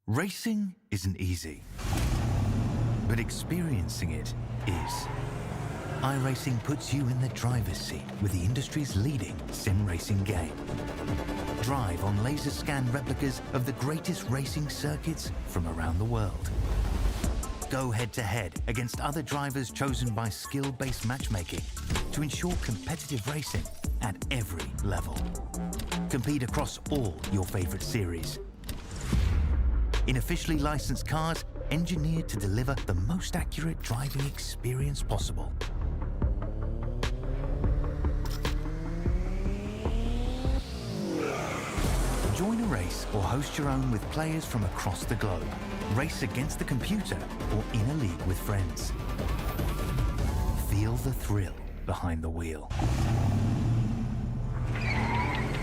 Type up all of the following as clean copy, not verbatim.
Racing isn't easy, but experiencing it is. iRacing puts you in the driver's seat with the industry's leading sim racing game. Drive on laser scan replicas of the greatest racing circuits from around the world. Go head-to-head against other drivers chosen by skill-based matchmaking to ensure competitive racing at every level. Compete across all your favorite series. In officially licensed cars, engineered to deliver the most accurate driving experience possible. Join a race or host your own with players from across the globe. Race against the computer or in a league with friends. Feel the thrill behind the wheel.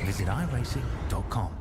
Visit iRacing.com.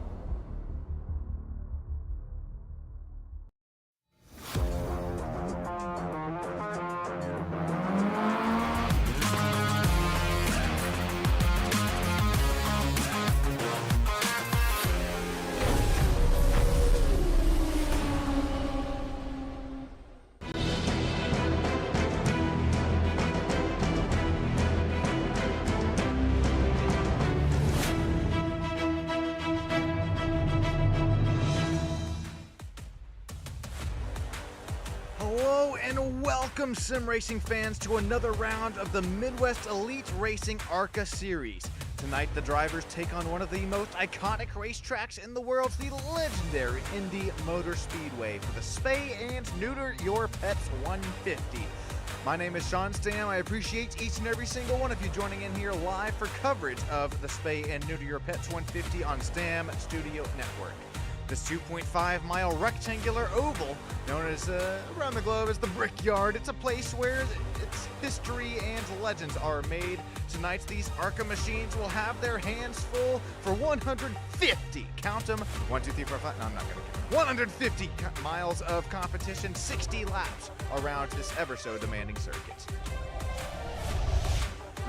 Hello and welcome, sim racing fans, to another round of the Midwest Elite Racing ARCA Series. Tonight, the drivers take on one of the most iconic racetracks in the world, the legendary Indy Motor Speedway, for the Spay and Neuter Your Pets 150. My name is Sean Stam. I appreciate each and every single one of you joining in here live for coverage of the Spay and Neuter Your Pets 150 on Stam Studio Network. This 2.5-mile rectangular oval, known as around the globe as the Brickyard, it's a place where its history and legends are made. Tonight, these ARCA machines will have their hands full for 150, count them, 1, 2, 3, 4, 5, no, I'm not going to count, 150 miles of competition, 60 laps around this ever so demanding circuit.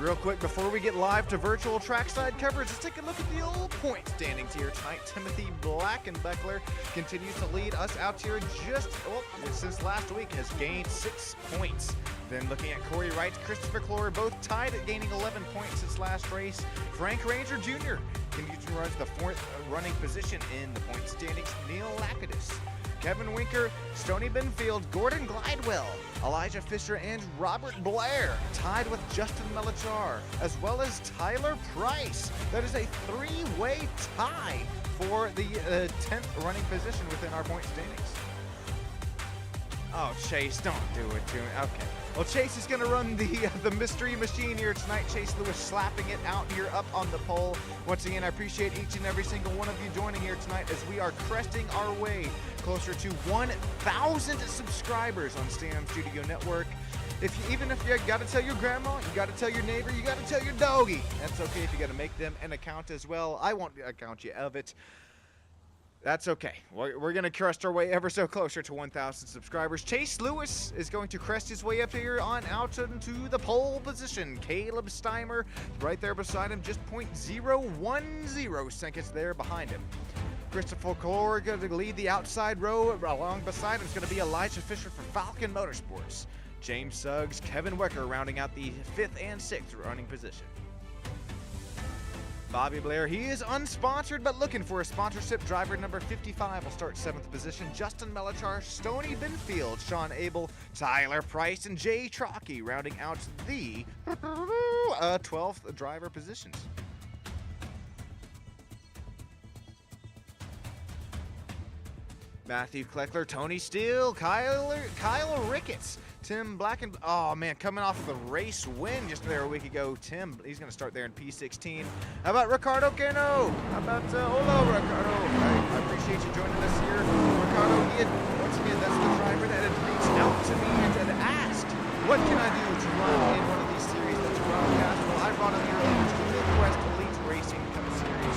Real quick, before we get live to virtual trackside coverage, let's take a look at the old point standings here tonight. Timothy Blackenbeckler continues to lead us out here since last week, has gained 6 points. Then looking at Corey Wright, Christopher Clore, both tied at gaining 11 points since last race. Frank Ranger Jr. continues to run to the 4th running position in the point standings. Neil Lapidus, Kevin Winker, Stoney Benfield, Gordon Glidewell, Elijah Fisher, and Robert Blair tied with Justin Melachar, as well as Tyler Price. That is a 3-way tie for the 10th running position within our point standings. Oh, Chase, don't do it to me. Okay. Well, Chase is going to run the mystery machine here tonight. Chase Lewis slapping it out here up on the pole. Once again, I appreciate each and every single one of you joining here tonight as we are cresting our way closer to 1,000 subscribers on Stam Studio Network. Even if you got to tell your grandma, you got to tell your neighbor, you got to tell your doggy. That's okay if you got to make them an account as well. I won't account you of it. That's okay. We're going to crest our way ever so closer to 1,000 subscribers. Chase Lewis is going to crest his way up here on out into the pole position. Caleb Steimer right there beside him, just 0.010 seconds there behind him. Christopher Clore going to lead the outside row. Along beside him is going to be Elijah Fisher from Falcon Motorsports. James Suggs, Kevin Wecker rounding out the 5th and 6th running position. Bobby Blair, he is unsponsored, but looking for a sponsorship. Driver number 55 will start 7th position. Justin Melachar, Stoney Benfield, Sean Abel, Tyler Price, and Jay Trockey rounding out the 12th driver positions. Matthew Kleckler, Tony Steele, Kyle Ricketts, Tim Blacken. Oh man, coming off of the race win just there a week ago. Tim, he's going to start there in P16. How about Ricardo Cano? How about hello, Ricardo? I appreciate you joining us here. Ricardo, once again, that's the driver that had reached out to me and had asked, what can I do to run in one of these series that's broadcast? Well, I brought him here over to the Midwest Elite Racing Cup Series.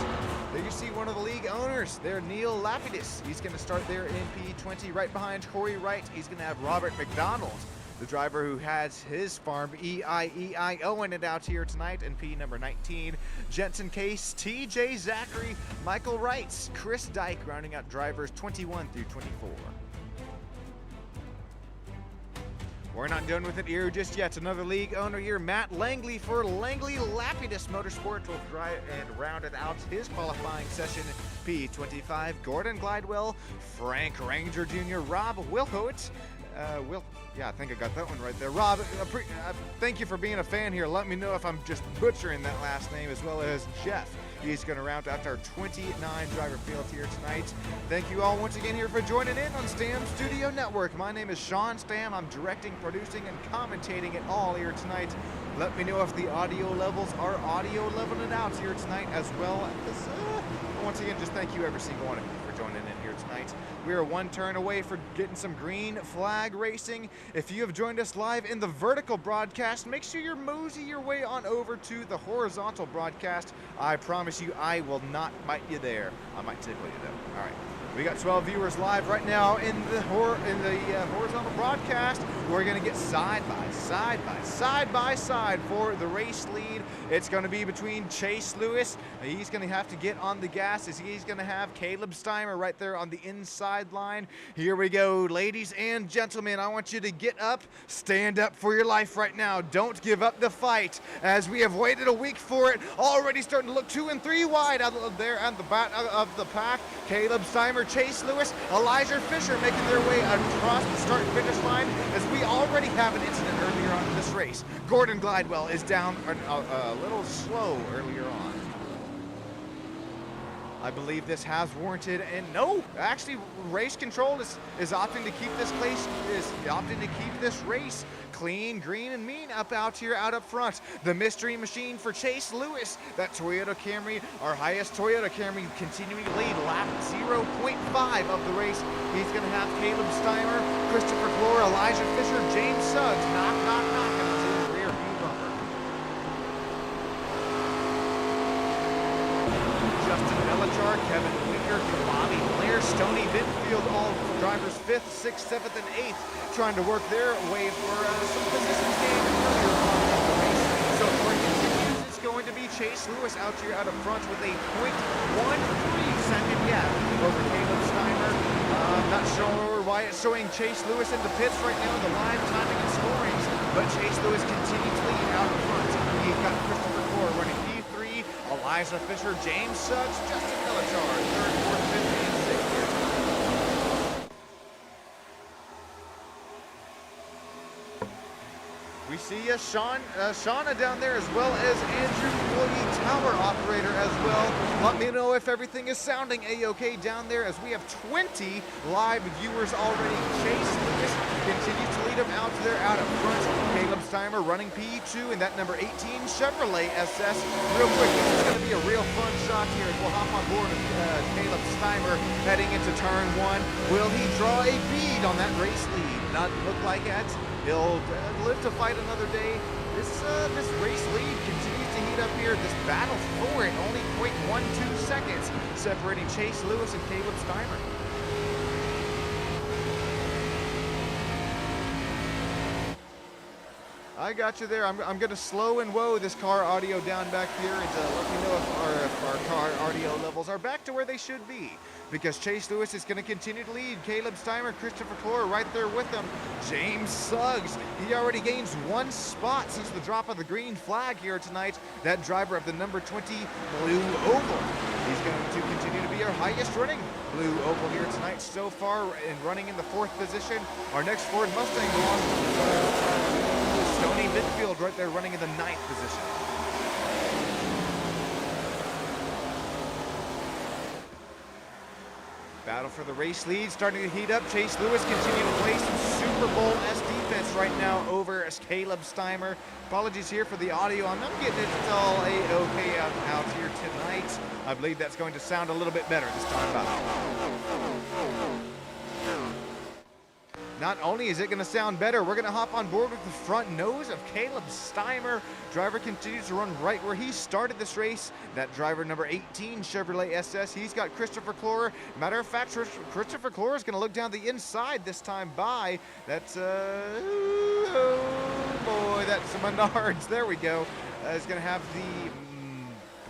There you see one of the league owners there, Neil Lapidus. He's going to start there in P20 right behind Corey Wright. He's going to have Robert McDonald, the driver who has his farm EIEIO in it out here tonight in P number 19. Jensen Case, TJ Zachary, Michael Wrights, Chris Dyke, rounding out drivers 21 through 24. We're not done with it here just yet. Another league owner here, Matt Langley for Langley Lapidus Motorsports, will drive and rounded out his qualifying session. P25, Gordon Glidewell, Frank Ranger Jr., Rob Wilkowitz. Yeah, I think I got that one right there. Rob, thank you for being a fan here. Let me know if I'm just butchering that last name, as well as Jeff. He's going to round out our 29 driver field here tonight. Thank you all once again here for joining in on Stam Studio Network. My name is Sean Stam. I'm directing, producing, and commentating it all here tonight. Let me know if the audio levels are audio leveling out here tonight, as well as, once again, just thank you every single one of you for joining in here tonight. We are one turn away for getting some green flag racing. If you have joined us live in the vertical broadcast, make sure you're mosey your way on over to the horizontal broadcast. I promise you, I will not bite you there. I might tickle you though. All right. We got 12 viewers live right now in the horizontal broadcast. We're going to get side by side for the race lead. It's going to be between Chase Lewis. He's going to have to get on the gas as he's going to have Caleb Steimer right there on the inside line. Here we go, ladies and gentlemen. I want you to get up, stand up for your life right now. Don't give up the fight, as we have waited a week for it. Already starting to look 2 and 3 wide out there at the back of the pack. Caleb Steimer, Chase Lewis, Elijah Fisher making their way across the start and finish line, as we already have an incident earlier on in this race. Gordon Glidewell is down a little slow earlier on. I believe this has warranted, and no, actually race control is opting to keep this race clean, green, and mean up out front. The mystery machine for Chase Lewis, that Toyota Camry, our highest Toyota Camry, continuing to lead lap 0.5 of the race. He's going to have Caleb Steimer, Christopher Clore, Elijah Fisher, James Suggs, knock, into the rear view bumper. Justin Belichar, Kevin Winker, Bobby Blair, Stoney Binfield, all drivers 5th, 6th, 7th, and 8th, trying to work their way for some positions gained earlier on in the race. So for it continues, it's going to be Chase Lewis out front with a 0.13 second gap over Caleb Steimer. I'm not sure why it's showing Chase Lewis in the pits right now in the live timing and scorings, but Chase Lewis continues to lead out in front. He's got Christopher Clore running P3, Elijah Fisher, James Suggs, Justin Belichar, 3rd, 4th, 5th, and 6th here tonight. We see Shauna down there, as well as Andrew Willie, tower operator as well. Let me know if everything is sounding a-okay down there, as we have 20 live viewers already. Chase Lewis continues to lead them out up front. Caleb Steimer running P2 in that number 18 Chevrolet SS. Real quick, this is going to be a real fun shot here as we'll hop on board with Caleb Steimer heading into turn 1. Will he draw a bead on that race lead? Not look like it. He'll live to fight another day. This race lead continues to heat up here. This battle for it, only 0.12 seconds separating Chase Lewis and Caleb Steimer. I got you there. I'm going to slow and woe this car audio down back here and let me know if our car audio levels are back to where they should be. Because Chase Lewis is going to continue to lead. Caleb Steimer, Christopher Clore right there with him. James Suggs, he already gains 1 spot since the drop of the green flag here tonight. That driver of the number 20 Blue Oval. He's going to continue to be our highest running Blue Oval here tonight so far, and running in the 4th position. Our next Ford Mustang belongs to Stoney Midfield right there running in the 9th position. Battle for the race lead starting to heat up. Chase Lewis continuing to play some Super Bowl-esque defense right now over Caleb Steimer. Apologies here for the audio. I'm not getting it all a-okay out here tonight. I believe that's going to sound a little bit better this time about. Not only is it going to sound better, we're going to hop on board with the front nose of Caleb Steimer. Driver continues to run right where he started this race. That driver, number 18 Chevrolet SS, he's got Christopher Clore. Matter of fact, Christopher Clore is going to look down the inside this time by. That's, oh boy, that's Menards. There we go. Is going to have the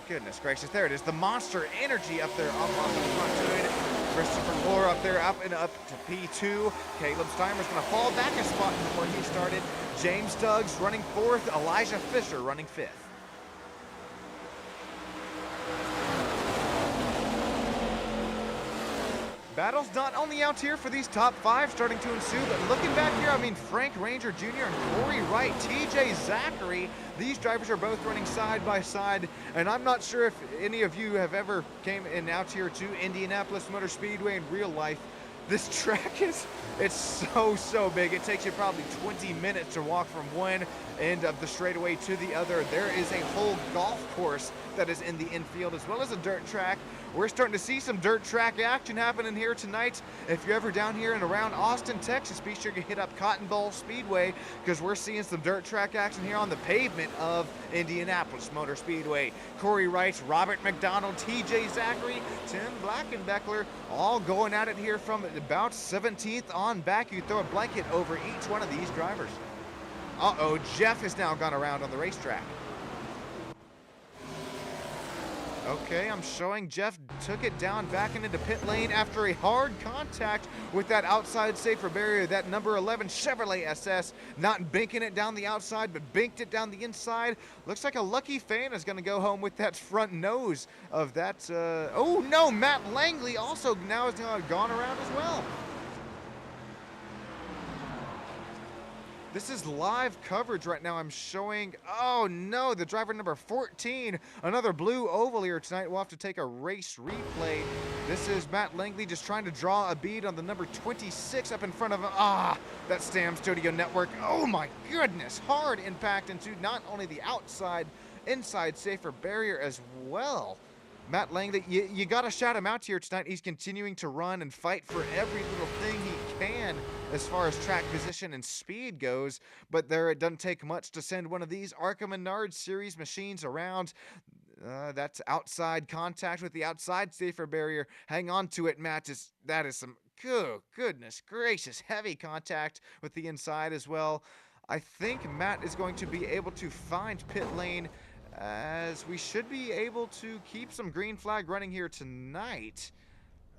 Goodness gracious, there it is. The Monster Energy up there up on the front good. Christopher Moore up there, up and up to P2. Caleb Steimer's going to fall back a spot from where he started. James Duggs running 4th. Elijah Fisher running 5th. Battles not only out here for these top 5 starting to ensue, but looking back here, I mean, Frank Ranger Jr. and Corey Wright, TJ Zachary, these drivers are both running side by side, and I'm not sure if any of you have ever came in out here to Indianapolis Motor Speedway in real life. This track it's so big. It takes you probably 20 minutes to walk from one end of the straightaway to the other. There is a whole golf course that is in the infield, as well as a dirt track. We're starting to see some dirt track action happening here tonight. If you're ever down here and around Austin, Texas, be sure to hit up Cotton Bowl Speedway, because we're seeing some dirt track action here on the pavement of Indianapolis Motor Speedway. Corey Wright, Robert McDonald, TJ Zachary, Tim Blackenbeckler, all going at it here from about 17th on back. You throw a blanket over each one of these drivers. Uh-oh, Jeff has now gone around on the racetrack. Okay, I'm showing Jeff took it down back into pit lane after a hard contact with that outside safer barrier. That number 11 Chevrolet SS, not binking it down the outside, but binked it down the inside. Looks like a lucky fan is going to go home with that front nose of that. Oh no, Matt Langley also now has gone around as well. This is live coverage right now. I'm showing, oh no, the driver number 14, another blue oval here tonight. We'll have to take a race replay. This is Matt Langley just trying to draw a bead on the number 26 up in front of him. Ah, that Stam Studio Network. Oh my goodness, hard impact into not only the outside, inside safer barrier as well. Matt Langley, you got to shout him out here tonight. He's continuing to run and fight for every little thing he can as far as track position and speed goes. But there, it doesn't take much to send one of these ARCA Menard Series machines around. That's outside contact with the outside safer barrier. Hang on to it, Matt. That is some goodness gracious heavy contact with the inside as well. I think Matt is going to be able to find pit lane, as we should be able to keep some green flag running here tonight.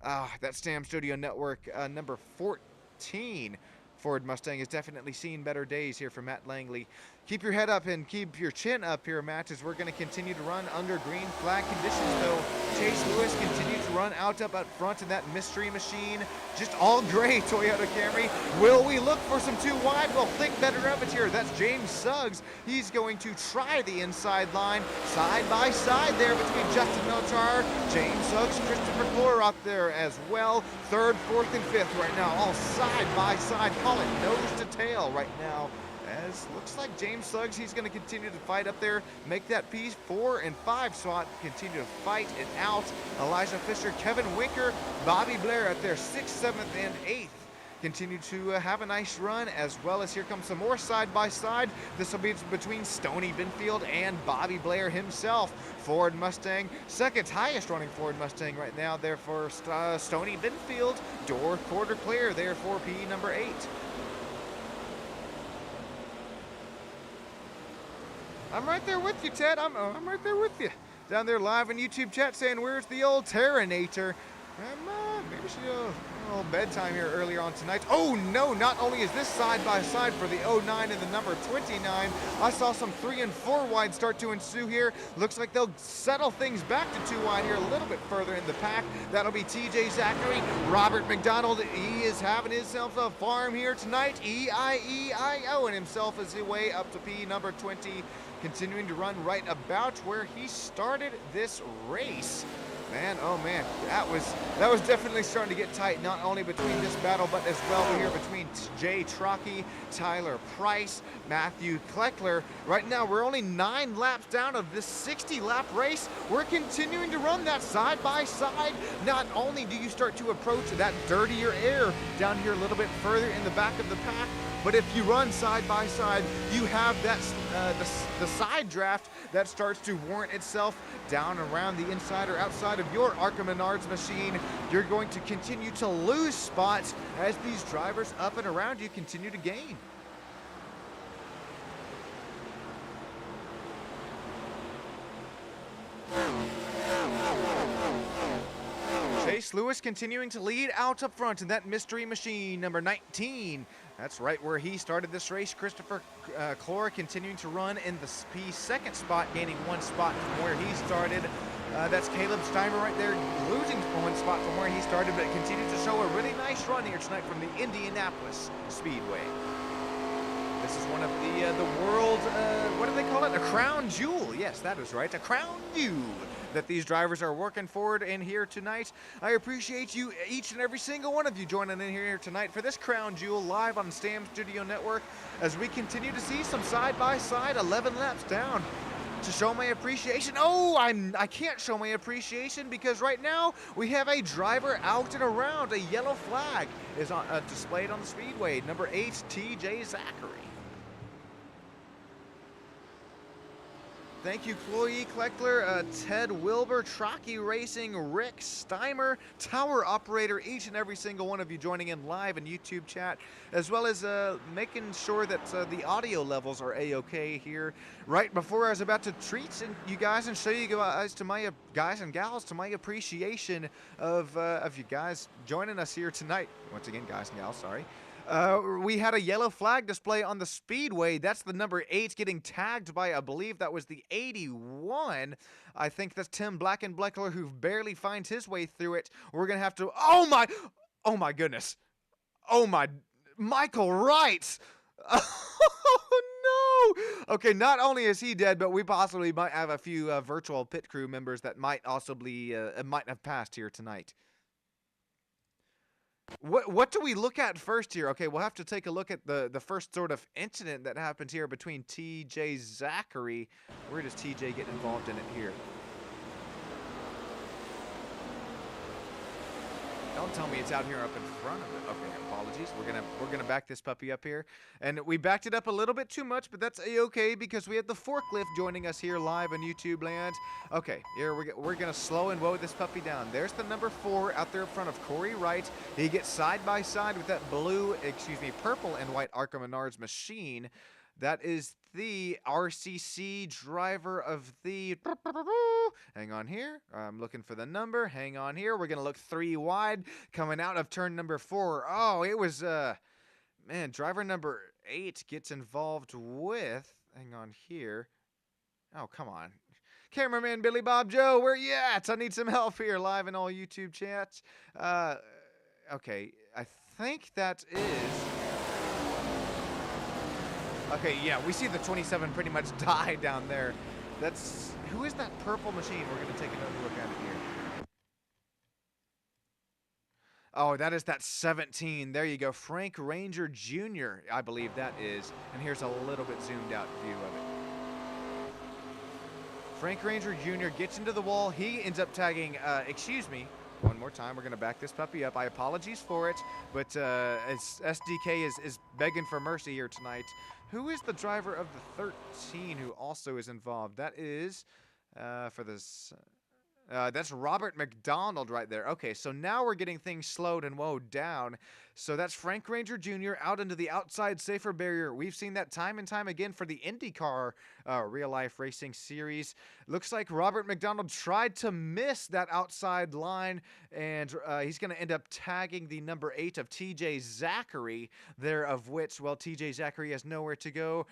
That Stam Studio Network number 14 Ford Mustang has definitely seen better days here for Matt Langley. Keep your head up and keep your chin up here, Matt, as we're going to continue to run under green flag conditions, though. Chase Lewis continues to run out up front in that mystery machine. Just all gray Toyota Camry. Will we look for some too wide? Well, think better of it here. That's James Suggs. He's going to try the inside line. Side by side there between Justin Neuter, James Suggs, Christopher Clore up there as well. 3rd, 4th, and 5th right now, all side by side. Call it nose to tail right now. As looks like James Suggs, he's going to continue to fight up there, make that P4 and 5 spot, continue to fight it out. Elijah Fisher, Kevin Winker, Bobby Blair at their 6th, 7th, and 8th. Continue to have a nice run, as well as here comes some more side by side. This will be between Stoney Binfield and Bobby Blair himself. Ford Mustang, 2nd highest running Ford Mustang right now there for Stoney Binfield. Door quarter clear there for P number 8. I'm right there with you, Ted. I'm right there with you. Down there live in YouTube chat saying, where's the old Terranator? Maybe she a little bedtime here earlier on tonight. Oh no, not only is this side by side for the 09 and the number 29, I saw some 3 and 4 wide start to ensue here. Looks like they'll settle things back to 2 wide here a little bit further in the pack. That'll be TJ Zachary. Robert McDonald, he is having himself a farm here tonight. E-I-E-I-O, and himself is way up to P number 20, continuing to run right about where he started this race. Man, oh man, that was definitely starting to get tight, not only between this battle, but as well here between Jay Trockey, Tyler Price, Matthew Kleckler. Right now, we're only 9 laps down of this 60-lap race. We're continuing to run that side by side. Not only do you start to approach that dirtier air down here a little bit further in the back of the pack, but if you run side by side, you have that the side draft that starts to warrant itself down around the inside or outside of your ARCA Menards machine. You're going to continue to lose spots as these drivers up and around you continue to gain. Chase Lewis continuing to lead out up front in that mystery machine, number 19. That's right where he started this race. Christopher Clora continuing to run in the P2nd spot, gaining 1 spot from where he started. That's Caleb Steimer right there, losing 1 spot from where he started, but continues to show a really nice run here tonight from the Indianapolis Speedway. This is one of the world, what do they call it? A crown jewel. Yes, that is right, a crown jewel that these drivers are working forward in here tonight. I appreciate you, each and every single one of you, joining in here tonight for this crown jewel live on Stam Studio Network as we continue to see some side-by-side 11 laps down. To show my appreciation, I can't show my appreciation because right now we have a driver out and around. A yellow flag is on, displayed on the speedway. Number 8, TJ Zachary. Thank you, Chloe Kleckler, Ted Wilbur, Trocky Racing, Rick Steimer, Tower Operator, each and every single one of you joining in live in YouTube chat, as well as making sure that the audio levels are A-okay here. Right before I was about to treat you guys and show you guys to my guys and gals to my appreciation of you guys joining us here tonight. Once again, guys and gals, sorry. We had a yellow flag display on the speedway. That's the number 8 getting tagged by, I believe that was the 81. I think that's Tim Blackenbleckler who barely finds his way through it. We're going to have to, oh my goodness. Oh my, Michael Wright. Oh no. Okay, not only is he dead, but we possibly might have a few virtual pit crew members that might also be, might have passed here tonight. What do we look at first here? Okay, we'll have to take a look at the first sort of incident that happened here between TJ Zachary. Where does TJ get involved in it here? Don't tell me it's out here up in front of it. Okay, apologies. We're gonna back this puppy up here, and we backed it up a little bit too much, but that's a-okay because we have the forklift joining us here live on YouTube land. Okay, here we're gonna slow and woe this puppy down. There's the number 4 out there in front of Corey Wright. He gets side by side with that purple and white Arkham Menards machine. That is the RCC driver of the... Hang on here. I'm looking for the number. Hang on here. We're going to look 3 wide coming out of turn number 4. Oh, it was... man, driver number 8 gets involved with... Hang on here. Oh, come on. Cameraman Billy Bob Joe, where you at? I need some help here live in all YouTube chats. Okay, I think that is... Okay, yeah, we see the 27 pretty much die down there. That's... Who is that purple machine? We're going to take another look at it here. Oh, that is that 17. There you go. Frank Ranger Jr., I believe that is. And here's a little bit zoomed out view of it. Frank Ranger Jr. gets into the wall. He ends up tagging, excuse me, one more time. We're going to back this puppy up. I apologize for it, but SDK is begging for mercy here tonight. Who is the driver of the 13 who also is involved? That is, for this... that's Robert McDonald right there. Okay, so now we're getting things slowed and woed down. So that's Frank Ranger Jr. out into the outside safer barrier. We've seen that time and time again for the IndyCar real-life racing series. Looks like Robert McDonald tried to miss that outside line, and he's going to end up tagging the number 8 of TJ Zachary, there of which, well, TJ Zachary has nowhere to go.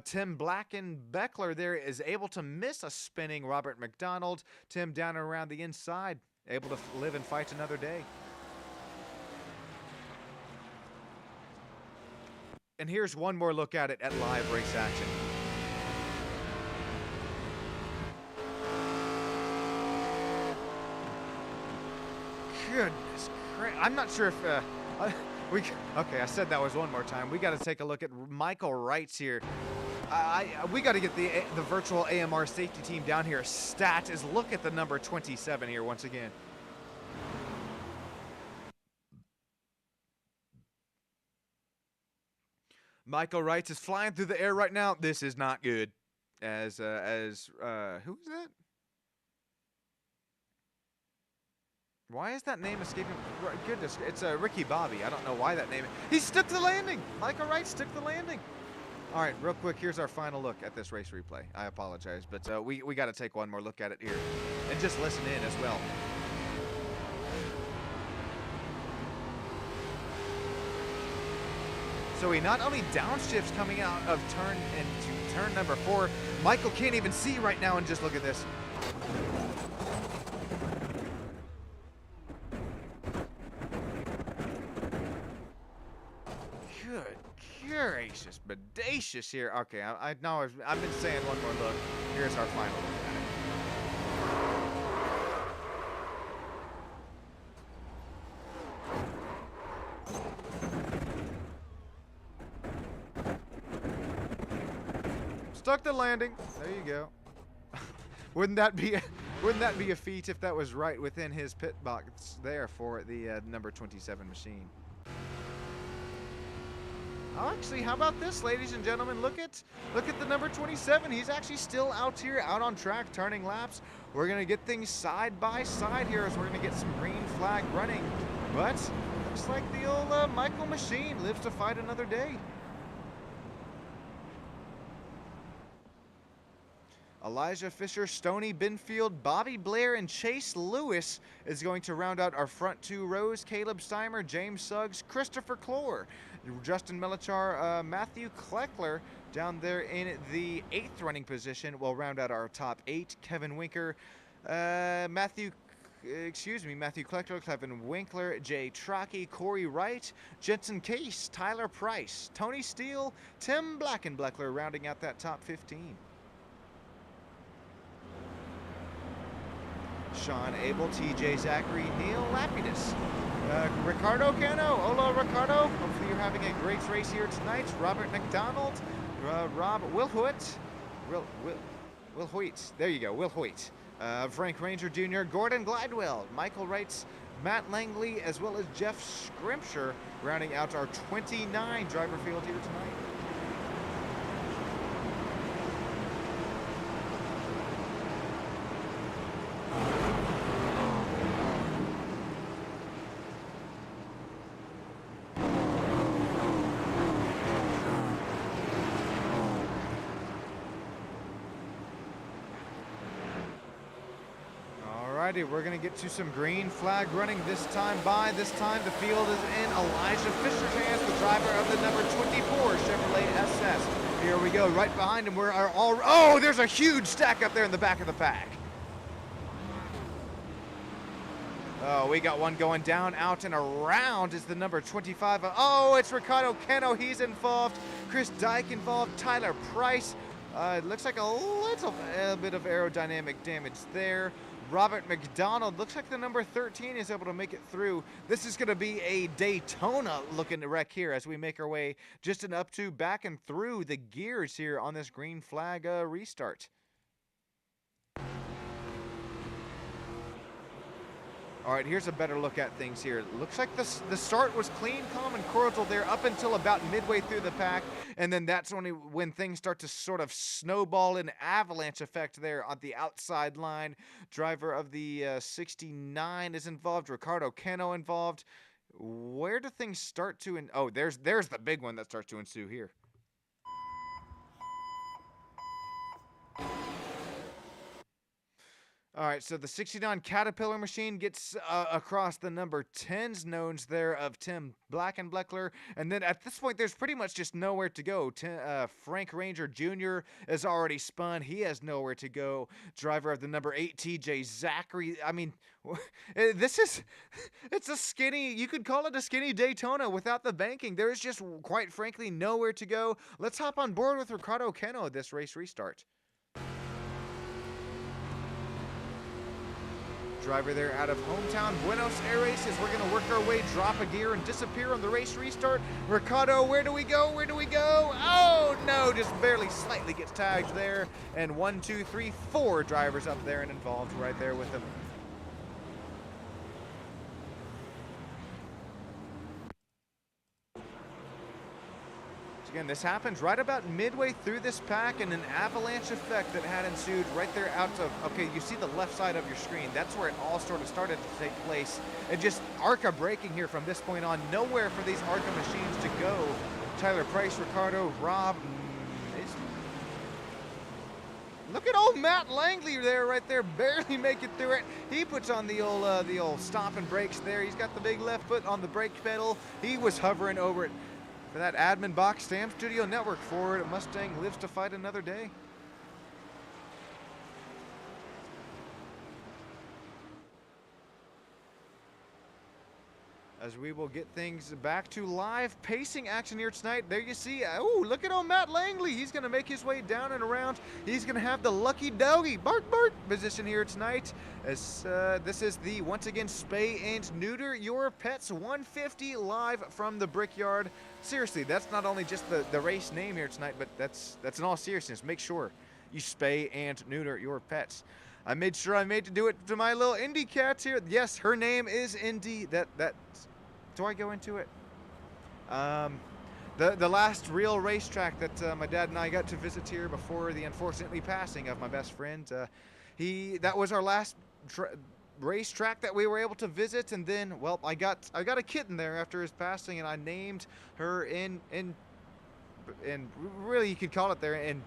Tim Blackenbeckler there is able to miss a spinning Robert McDonald. Tim down around the inside, able to live and fight another day. And here's one more look at it at live race action. Goodness gracious. I'm not sure if... okay, I said that was one more time. We got to take a look at Michael Wright's here. We got to get the virtual AMR safety team down here. Stat is look at the number 27 here once again. Michael Wright is flying through the air right now. This is not good. Who is that? Why is that name escaping? Goodness, it's Ricky Bobby. I don't know why that name. He stuck the landing. Michael Wright stuck the landing. All right, real quick, here's our final look at this race replay. I apologize, but we got to take one more look at it here and just listen in as well. So he not only downshifts coming out of turn into turn number 4, Michael can't even see right now, and just look at this. Good gracious, bodacious here. Okay, I've been saying one more look. Here's our final look at it. Stuck the landing. There you go. Wouldn't that be a feat if that was right within his pit box there for the number 27 machine? Oh, actually, how about this, ladies and gentlemen? Look at the number 27. He's actually still out here, out on track, turning laps. We're gonna get things side by side here as we're gonna get some green flag running. But looks like the old Michael machine lives to fight another day. Elijah Fisher, Stoney Binfield, Bobby Blair, and Chase Lewis is going to round out our front 2 rows. Caleb Steimer, James Suggs, Christopher Clore, Justin Melichar, Matthew Kleckler down there in the 8th running position will round out our top 8. Kevin Winker, Matthew Kleckler, Kevin Winkler, Jay Trockey, Corey Wright, Jensen Case, Tyler Price, Tony Steele, Tim Blackenbleckler rounding out that top 15. Sean Abel, TJ Zachary, Neil Lapidus, Ricardo Cano. Hola, Ricardo. Hopefully you're having a great race here tonight. Robert McDonald, Rob Wilhoit, Will Hoyt. There you go, Will Hoyt. Frank Ranger Jr., Gordon Glidewell, Michael Wrights, Matt Langley, as well as Jeff Scrimshire, rounding out our 29 driver field here tonight. Alrighty, we're going to get to some green flag running this time. This time the field is in Elijah Fisher's hands, the driver of the number 24 Chevrolet SS. Here we go, right behind him. Oh, there's a huge stack up there in the back of the pack. Oh, we got one going down, out, and around is the number 25. Oh, it's Ricardo Cano. He's involved. Chris Dyke involved. Tyler Price. It looks like a little bit of aerodynamic damage there. Robert McDonald, looks like the number 13 is able to make it through. This is going to be a Daytona-looking wreck here as we make our way just up to back and through the gears here on this green flag restart. All right, here's a better look at things here. Looks like the start was clean, calm, and cordial there up until about midway through the pack, and then that's only when things start to sort of snowball an avalanche effect there on the outside line. Driver of the 69 is involved. Ricardo Cano involved. Where do things start to? Oh, there's the big one that starts to ensue here. All right, so the 69 Caterpillar machine gets across the number 10's nose there of Tim Blackenbleckler. And then at this point, there's pretty much just nowhere to go. Frank Ranger Jr. is already spun. He has nowhere to go. Driver of the number 8, TJ Zachary. I mean, it's a skinny, you could call it a skinny Daytona without the banking. There is just, quite frankly, nowhere to go. Let's hop on board with Ricardo Cano at this race restart. Driver there out of hometown Buenos Aires as we're going to work our way, drop a gear, and disappear on the race restart. Ricardo, where do we go? Where do we go? Oh, no, just barely slightly gets tagged there. And 1, 2, 3, 4 drivers up there and involved right there with him. Again, this happens right about midway through this pack, and an avalanche effect that had ensued right there out of, okay, you see the left side of your screen. That's where it all sort of started to take place. And just ARCA braking here from this point on. Nowhere for these ARCA machines to go. Tyler Price, Ricardo, Rob. Look at old Matt Langley there, right there, barely making through it. He puts on the old stop and brakes there. He's got the big left foot on the brake pedal. He was hovering over it. For that admin box, Sam Studio Network Ford Mustang lives to fight another day. As we will get things back to live pacing action here tonight. There you see, oh, look at old Matt Langley. He's going to make his way down and around. He's going to have the lucky doggy, bark, bark, position here tonight. As this is the, once again, Spay and Neuter Your Pets 150 live from the Brickyard. Seriously, that's not only just the race name here tonight, but that's in all seriousness. Make sure you spay and neuter your pets. I made sure I made to do it to my little Indy cats here. Yes, her name is Indy. Do I go into it? The last real racetrack that my dad and I got to visit here before the unfortunately passing of my best friend. That was our last racetrack that we were able to visit, and then, well, I got a kitten there after his passing, and I named her in really you could call it there in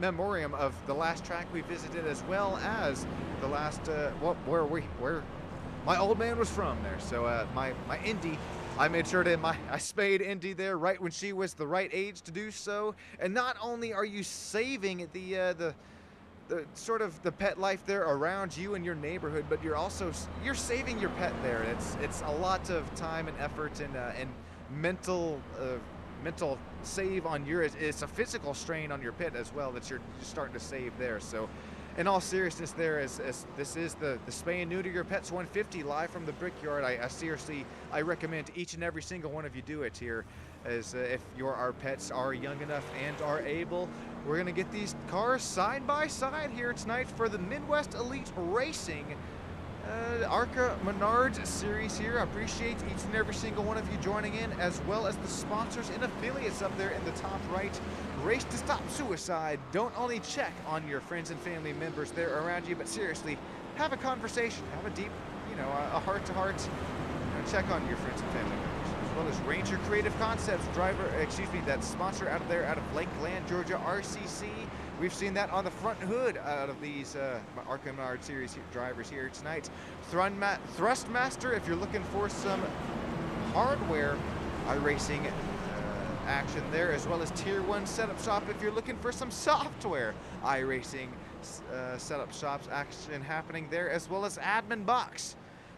memoriam of the last track we visited, as well as the last where my old man was from there. So my Indy, I made sure to I spayed Indy there right when she was the right age to do so. And not only are you saving the sort of the pet life there around you and your neighborhood, but you're saving your pet there. It's a lot of time and effort and mental save on it's a physical strain on your pet as well that you're starting to save there. So in all seriousness there, as this is the Spay and Neuter Your Pets 150 live from the Brickyard, I recommend each and every single one of you do it here, as if our pets are young enough and are able. We're going to get these cars side by side here tonight for the Midwest Elite Racing ARCA Menards series here. I appreciate each and every single one of you joining in, as well as the sponsors and affiliates up there in the top right. Race to Stop Suicide. Don't only check on your friends and family members there around you, but seriously, have a conversation, have a deep, a heart-to-heart, check on your friends and family members. As well as Ranger Creative Concepts, that sponsor out of Lakeland, Georgia, RCC. We've seen that on the front hood out of these ARCA Menard series drivers here tonight. Thrustmaster, if you're looking for some hardware iRacing action there, as well as Tier 1 Setup Shop if you're looking for some software iRacing setup shops action happening there, as well as Admin Box.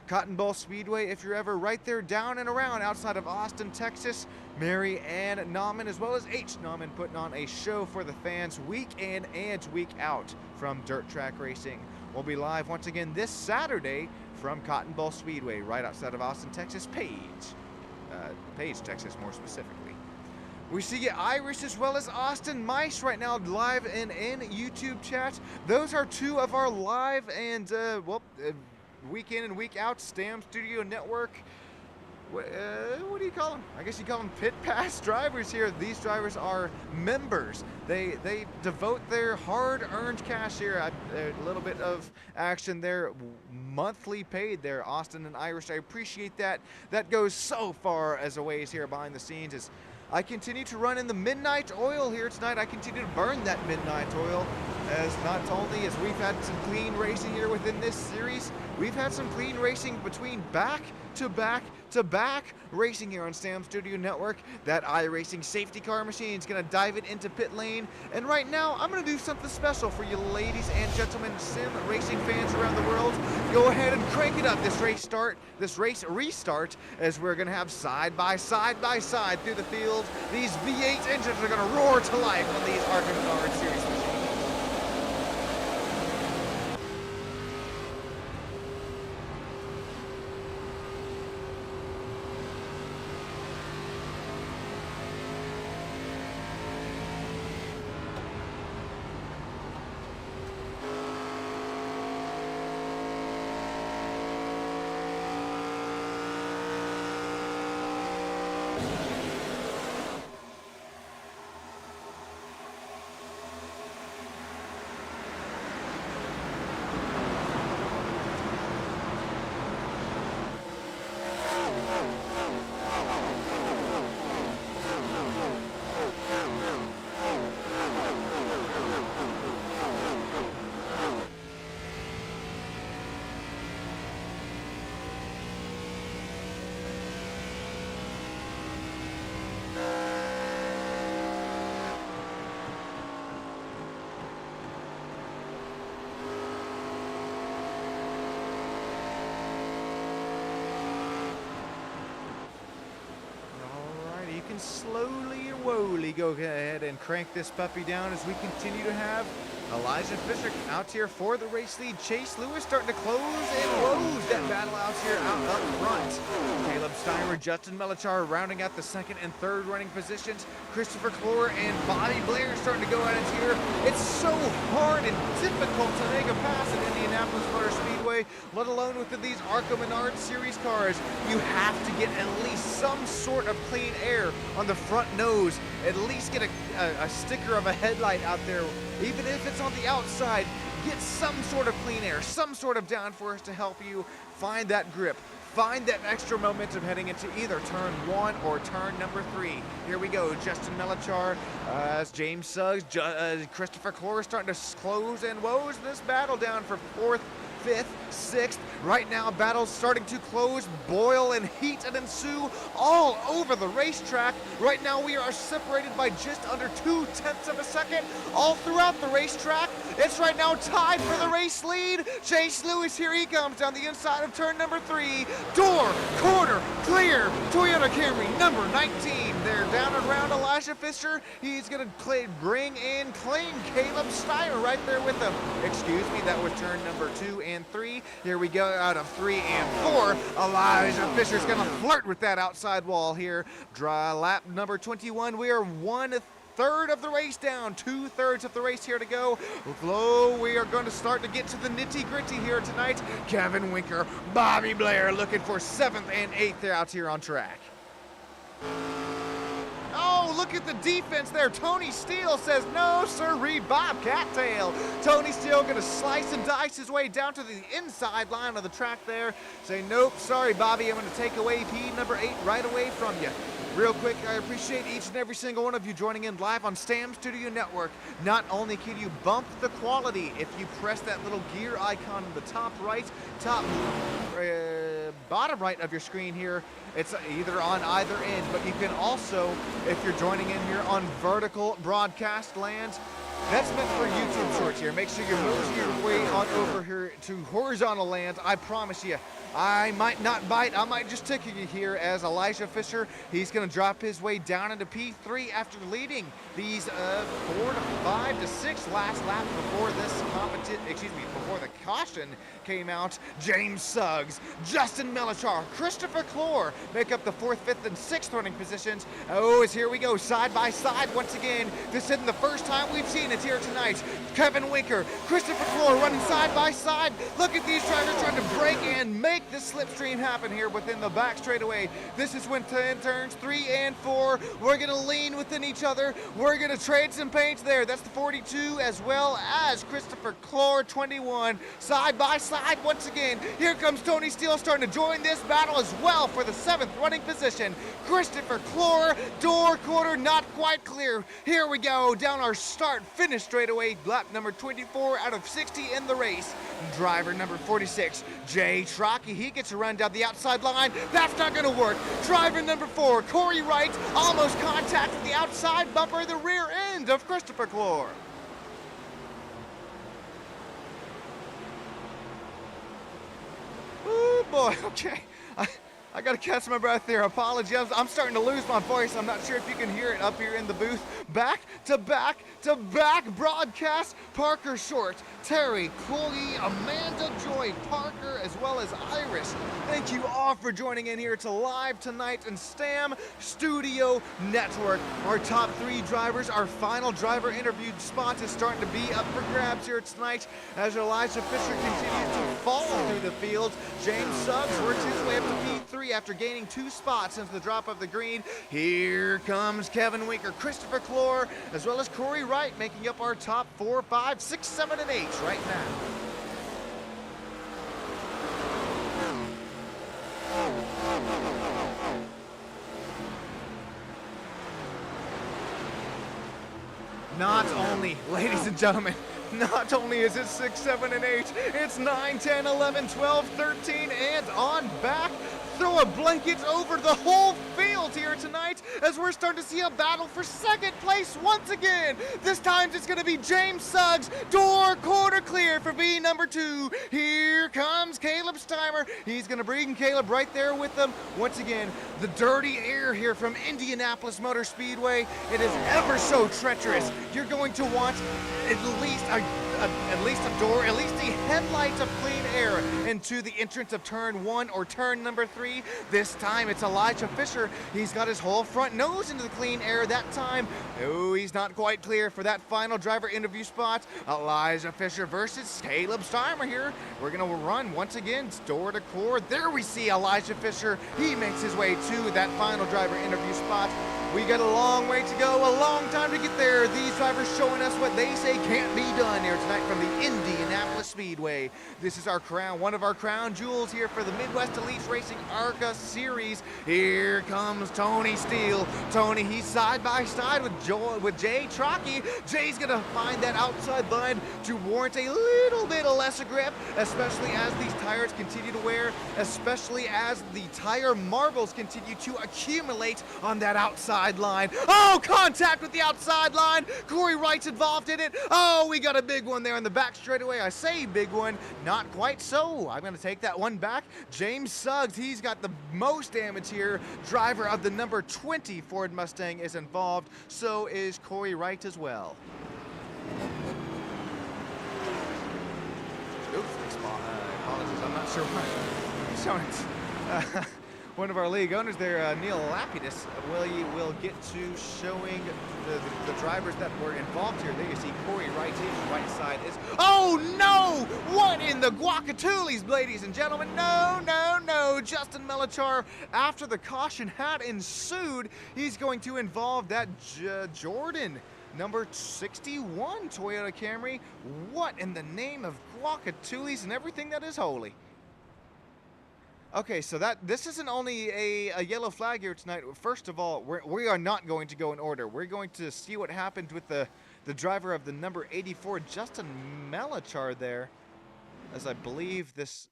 Cotton Bowl Speedway, if you're ever right there down and around outside of Austin, Texas. Mary Ann Nauman, as well as H. Nauman, putting on a show for the fans week in and week out from Dirt Track Racing. We'll be live once again this Saturday from Cotton Bowl Speedway, right outside of Austin, Texas. Page, Texas, more specifically. We see Irish as well as Austin Mice right now live in YouTube chat. Those are two of our live and week in and week out Stam Studio Network. What do you call them? I guess you call them pit pass drivers here. These drivers are members. They devote their hard-earned cash here. A little bit of action there, monthly paid there. Austin and Irish, I appreciate that. That goes so far as a ways here behind the scenes. As I continue to run in the midnight oil here tonight. I continue to burn that midnight oil, as not only as we've had some clean racing here within this series, we've had some clean racing between back-to-back racing here on Stam Studio Network. That iRacing safety car machine is going to dive it into pit lane. And right now, I'm going to do something special for you ladies and gentlemen, sim racing fans around the world. Go ahead and crank it up, this race restart, as we're going to have side by side through the field. These V8 engines are going to roar to life on these ARCA Menard series machines. can slowly and woefully go ahead and crank this puppy down as we continue to have Elijah Fisher out here for the race lead. Chase Lewis starting to close and close that battle out here out up front. Caleb Steiner, Justin Melichar rounding out the second and third running positions. Christopher Clore and Bobby Blair starting to go at it here. It's so hard and difficult to make a pass at Indianapolis Motor Speedway, let alone with these ARCA Menard Series cars. You have to get at least some sort of clean air on the front nose, at least get a sticker of a headlight out there. Even if it's on the outside, get some sort of clean air, some sort of downforce to help you find that grip, find that extra momentum heading into either turn 1 or turn number 3. Here we go, Justin Melichar, James Suggs, Christopher Clore starting to close and woes this battle down for 4th, 5th, 6th. Right now, battles starting to close, boil, and heat and ensue all over the racetrack. Right now, we are separated by just under 0.2 of a second all throughout the racetrack. It's right now tied for the race lead. Chase Lewis, here he comes down the inside of turn number 3. Door, corner, clear. Toyota Camry, number 19. They're down and around Elijah Fisher. He's going to bring in clean Caleb Steiner right there with him. Excuse me, that was turn number 2 and 3. Here we go out of 3 and 4. Elijah Fisher's going to flirt with that outside wall here. Dry lap number 21. We are 1/3 of the race down, 2/3 of the race here to go. We are going to start to get to the nitty gritty here tonight. Kevin Winker, Bobby Blair looking for 7th and 8th out here on track. Oh, look at the defense there. Tony Steele says, no, sirree, Bobcat tail. Tony Steele going to slice and dice his way down to the inside line of the track there. Say, nope, sorry, Bobby, I'm going to take away P number 8 right away from you. Real quick, I appreciate each and every single one of you joining in live on Stam Studio Network. Not only can you bump the quality if you press that little gear icon in the top right, bottom right of your screen here. It's either on either end, but you can also, if you're joining in here on vertical broadcast land, that's meant for YouTube shorts here. Make sure you mosey your way on over here to horizontal land. I promise you, I might not bite. I might just tickle you here as Elijah Fisher. He's going to drop his way down into P3 after leading these 4 to 5 to 6 last lap before this before the caution came out. James Suggs, Justin Melichar, Christopher Clore make up the 4th, 5th, and 6th running positions. Oh, as here we go, side by side once again. This isn't the first time we've seen it here tonight. Kevin Winker, Christopher Clore running side by side. Look at these drivers trying to break and make this slipstream happen here within the back straightaway. This is when turns 3 and 4. We're going to lean within each other. We're going to trade some paints there. That's the 42 as well as Christopher Clore 21. Side by side once again. Here comes Tony Steele starting to join this battle as well for the 7th running position. Christopher Clore, door quarter not quite clear. Here we go down our start finish straightaway. Lap number 24 out of 60 in the race. Driver number 46, Jay Trockey. He gets a run down the outside line. That's not going to work. Driver number 4, Corey Wright, almost contacted the outside bumper, the rear end of Christopher Clore. Oh boy, okay. I gotta catch my breath there. Apologies. I'm starting to lose my voice. I'm not sure if you can hear it up here in the booth. Back to back to back broadcast. Parker Short, Terry, Chloe, Amanda Joy, Parker, as well as Iris. Thank you all for joining in here to Live Tonight and Stam Studio Network. Our top 3 drivers, our final driver interviewed spot is starting to be up for grabs here tonight as Elijah Fisher continues to fall through the field. James Suggs works his way up to P3 after gaining 2 spots since the drop of the green. Here comes Kevin Winker, Christopher Clore, as well as Corey Wright making up our top 4, 5, 6, 7, and 8 right now. Not only, ladies and gentlemen, not only is it 6, 7, and 8, it's 9, 10, 11, 12, 13, and on back throw a blanket over the whole field here tonight as we're starting to see a battle for second place once again. This time it's going to be James Suggs, door quarter clear for B number 2. Here comes Caleb Steimer. He's going to bring Caleb right there with them. Once again, the dirty air here from Indianapolis Motor Speedway. It is ever so treacherous. You're going to want at least a door, at least the headlights of clean air into the entrance of turn 1 or turn number 3. This time it's Elijah Fisher. He's got his whole front nose into the clean air that time. Oh, he's not quite clear for that final driver interview spot. Elijah Fisher versus Caleb Steimer here. We're going to run once again, door to core. There we see Elijah Fisher. He makes his way to that final driver interview spot. We got a long way to go, a long time to get there. These drivers showing us what they say can't be done here tonight from the Indianapolis Speedway. This is our crown, one of our crown jewels here for the Midwest Elite Racing ARCA Series. Here comes Tony Steele. Tony, he's side by side with Jay Trockey. Jay's gonna find that outside line to warrant a little bit of lesser grip, especially as these tires continue to wear, especially as the tire marbles continue to accumulate on that outside line. Oh, contact with the outside line. Corey Wright's involved in it. Oh, we got a big one there in the back straightaway. I say big one, not quite so. I'm going to take that one back. James Suggs, he's got the most damage here. Driver of the number 20 Ford Mustang is involved. So is Corey Wright as well. Oops, apologies. I'm not sure why. One of our league owners there, Neil Lapidus, will get to showing the drivers that were involved here. There you see Corey Wright, his right side is... Oh, no! What in the guacatules, ladies and gentlemen? No, no, no. Justin Melachar, after the caution had ensued, he's going to involve that Jordan, number 61 Toyota Camry. What in the name of guacatules and everything that is holy? Okay, so this isn't only a yellow flag here tonight. First of all, we are not going to go in order. We're going to see what happened with the driver of the number 84, Justin Melachar there, as I believe this...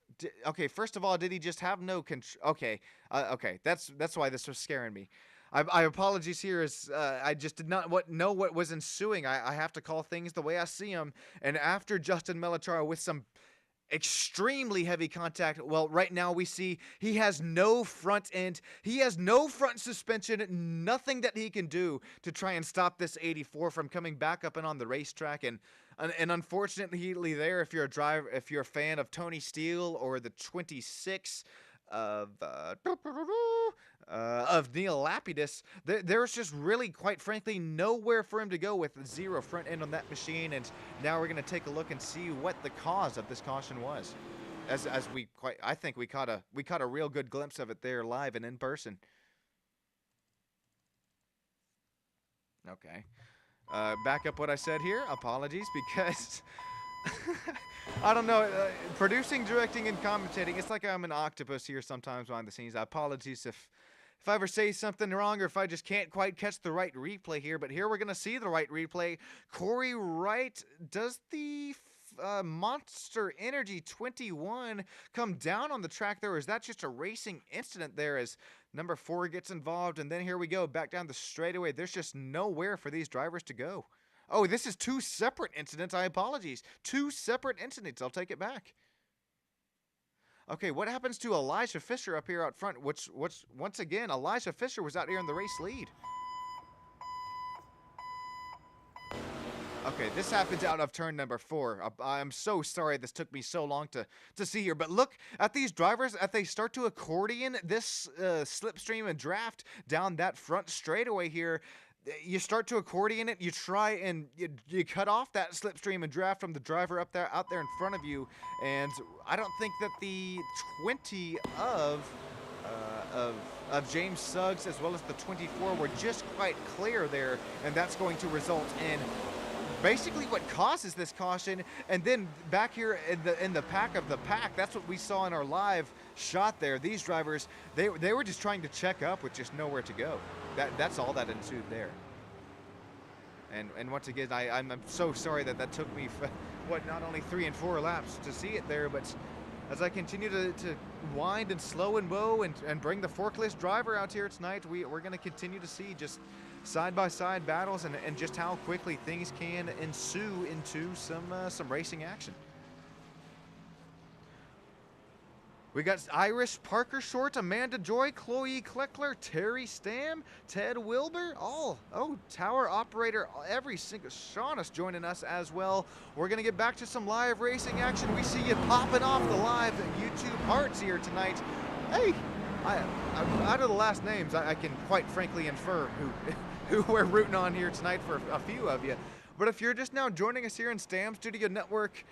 Okay, first of all, did he just have no control? Okay, okay, that's why this was scaring me. I apologies here, as I just did not know what was ensuing. I have to call things the way I see them. And after Justin Melachar with some extremely heavy contact, well, right now we see he has no front end, he has no front suspension, nothing that he can do to try and stop this 84 from coming back up and on the racetrack. And unfortunately there, if you're a fan of Tony Steele or the 26 of Neil Lapidus, there's just really, quite frankly, nowhere for him to go with zero front end on that machine. And now we're going to take a look and see what the cause of this caution was, as I think we caught a real good glimpse of it there live and in person. Okay, back up what I said here. Apologies, because I don't know, producing, directing, and commentating, it's like I'm an octopus here sometimes behind the scenes. Apologies if I ever say something wrong or if I just can't quite catch the right replay here. But here we're going to see the right replay. Corey Wright, does the Monster Energy 21 come down on the track there, or is that just a racing incident there as number 4 gets involved? And then here we go, back down the straightaway. There's just nowhere for these drivers to go. Oh, this is 2 separate incidents. I apologize. 2 separate incidents. I'll take it back. Okay, what happens to Elijah Fisher up here out front? Which once again, Elijah Fisher was out here in the race lead. Okay, this happens out of turn number 4. I'm so sorry this took me so long to see here. But look at these drivers as they start to accordion this slipstream and draft down that front straightaway here. You start to accordion it, you try and you cut off that slipstream and draft from the driver out there in front of you, and I don't think that the 20 of James Suggs as well as the 24 were just quite clear there, and that's going to result in basically what causes this caution. And then back here in the pack of the pack, that's what we saw in our live shot there. These drivers, they were just trying to check up with just nowhere to go. That's all that ensued there. And once again, I'm so sorry that took me, what, not only 3 and 4 laps to see it there, but as I continue to wind and slow and woe and bring the forklift driver out here tonight, we're going to continue to see just side-by-side battles and just how quickly things can ensue into some racing action. We got Irish Parker Short, Amanda Joy, Chloe Kleckler, Terry Stam, Ted Wilbur, Tower Operator, every single, Shauna's joining us as well. We're going to get back to some live racing action. We see you popping off the live YouTube hearts here tonight. Hey, out of the last names, I can quite frankly infer who we're rooting on here tonight for a few of you. But if you're just now joining us here in Stam Studio Network,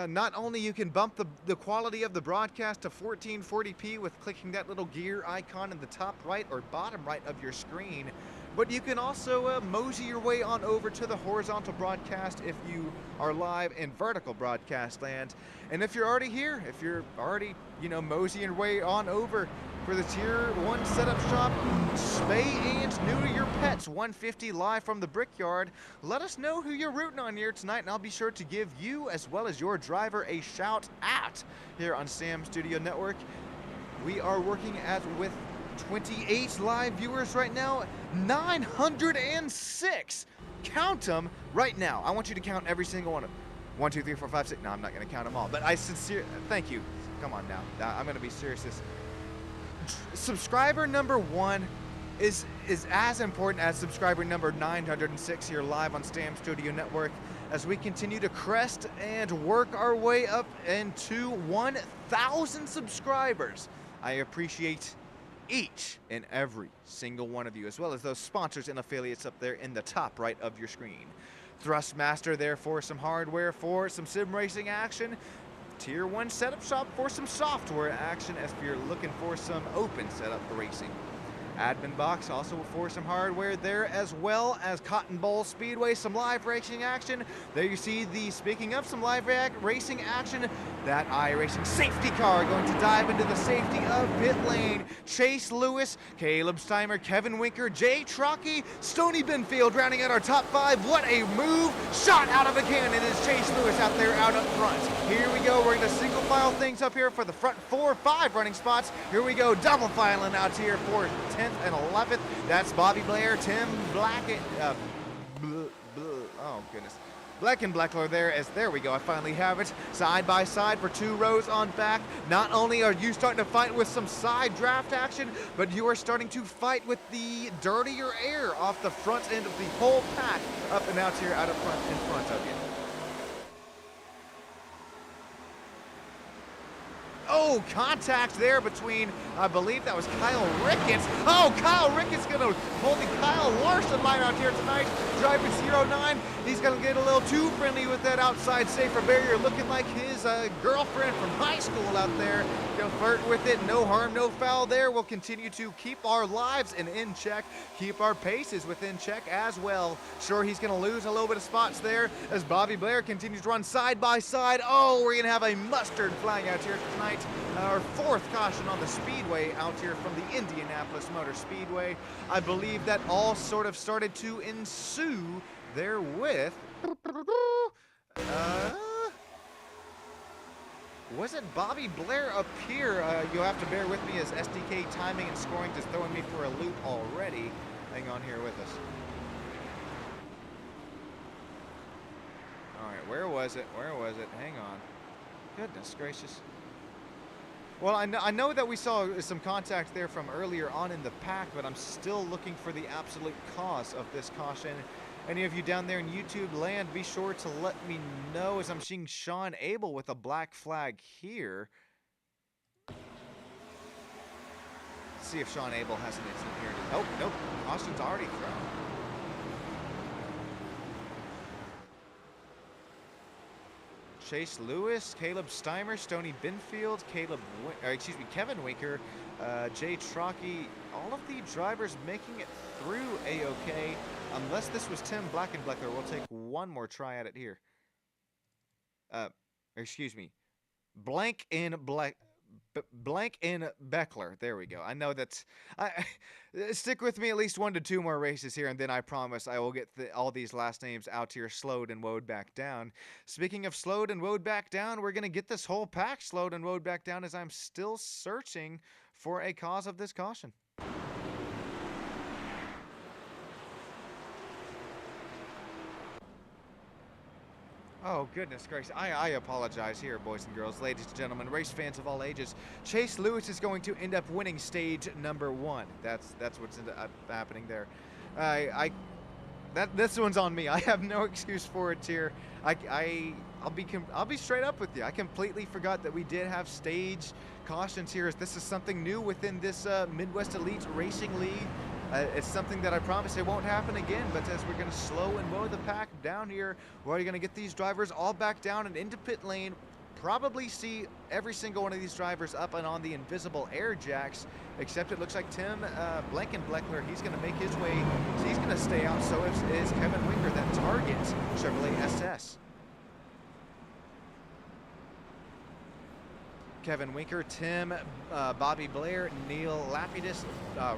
not only you can bump the quality of the broadcast to 1440p with clicking that little gear icon in the top right or bottom right of your screen, but you can also mosey your way on over to the horizontal broadcast if you are live in vertical broadcast land. And if you're already here, if you're already, moseying your way on over for the Tier 1 setup shop, Spay and Neuter Your Pets 150 live from the Brickyard, let us know who you're rooting on here tonight, and I'll be sure to give you as well as your driver a shout out here on Stam Studio Network. We are working with 28 live viewers right now, 906. Count them right now. I want you to count every single one of them. 1, 2, 3, 4, 5, 6. No, I'm not going to count them all, but I sincerely thank you. Come on now. I'm going to be serious. Subscriber number 1 is as important as subscriber number 906 here live on Stam Studio Network as we continue to crest and work our way up into 1,000 subscribers. I appreciate each and every single one of you, as well as those sponsors and affiliates up there in the top right of your screen. Thrustmaster there for some hardware, for some sim racing action. Tier 1 setup shop for some software action if you're looking for some open setup racing. Admin box also for some hardware there, as well as Cotton Bowl Speedway, some live racing action. There you see speaking of some live racing action, that iRacing safety car going to dive into the safety of pit lane. Chase Lewis, Caleb Steimer, Kevin Winker, Jay Trockey, Stoney Benfield rounding out our top 5. What a move! Shot out of a cannon is Chase Lewis out there out up front. Here we go, we're going to single file things up here for the front 4 5 running spots. Here we go, double filing out here for 10th and 11th. That's Bobby Blair, Tim Blackett, oh goodness. Black and Blackler there we go, I finally have it. Side by side for 2 rows on back. Not only are you starting to fight with some side draft action, but you are starting to fight with the dirtier air off the front end of the whole pack up and out here out of front in front of you. Oh, contact there between, I believe that was Kyle Ricketts. Oh, Kyle Ricketts going to pull the Kyle Larson line out here tonight. Driving 09. He's going to get a little too friendly with that outside safer barrier, looking like his girlfriend from high school out there. Going to flirt with it. No harm, no foul there. We'll continue to keep our lives in check, keep our paces within check as well. Sure, he's going to lose a little bit of spots there as Bobby Blair continues to run side by side. Oh, we're going to have a mustard flying out here tonight. Our 4th caution on the speedway out here from the Indianapolis Motor Speedway. I believe that all sort of started to ensue there with was it Bobby Blair up here? You'll have to bear with me as SDK timing and scoring just throwing me for a loop already. Hang on here with us. All right, where was it? Hang on. Goodness gracious. Well, I know that we saw some contact there from earlier on in the pack, but I'm still looking for the absolute cause of this caution. Any of you down there in YouTube land, be sure to let me know, as I'm seeing Sean Abel with a black flag here. Let's see if Sean Abel has an incident here. Oh, nope. Caution's already thrown. Chase Lewis, Caleb Steimer, Stoney Benfield, Kevin Winker, Jay Trockey, all of the drivers making it through A-OK. Unless this was Tim Blackler, we'll take one more try at it here. Excuse me. Blank in Black. Blank and Beckler. There we go. I know that's. Stick with me at least 1 to 2 more races here, and then I promise I will get all these last names out here slowed and woed back down. Speaking of slowed and woed back down, we're gonna get this whole pack slowed and woed back down as I'm still searching for a cause of this caution. Oh, goodness gracious. I apologize here, boys and girls, ladies and gentlemen, race fans of all ages. Chase Lewis is going to end up winning stage number 1. That's what's happening there. This one's on me. I have no excuse for it here. I'll be straight up with you. I completely forgot that we did have stage cautions here. This is something new within this Midwest Elite Racing League. It's something that I promise it won't happen again, but as we're going to slow and mow the pack down here, we're going to get these drivers all back down and into pit lane, probably see every single one of these drivers up and on the invisible air jacks, except it looks like Tim Blankenbleckler, he's going to make his way, so he's going to stay out, so is Kevin Winker, that targets Chevrolet SS. Kevin Winker, Tim, Bobby Blair, Neil Lapidus,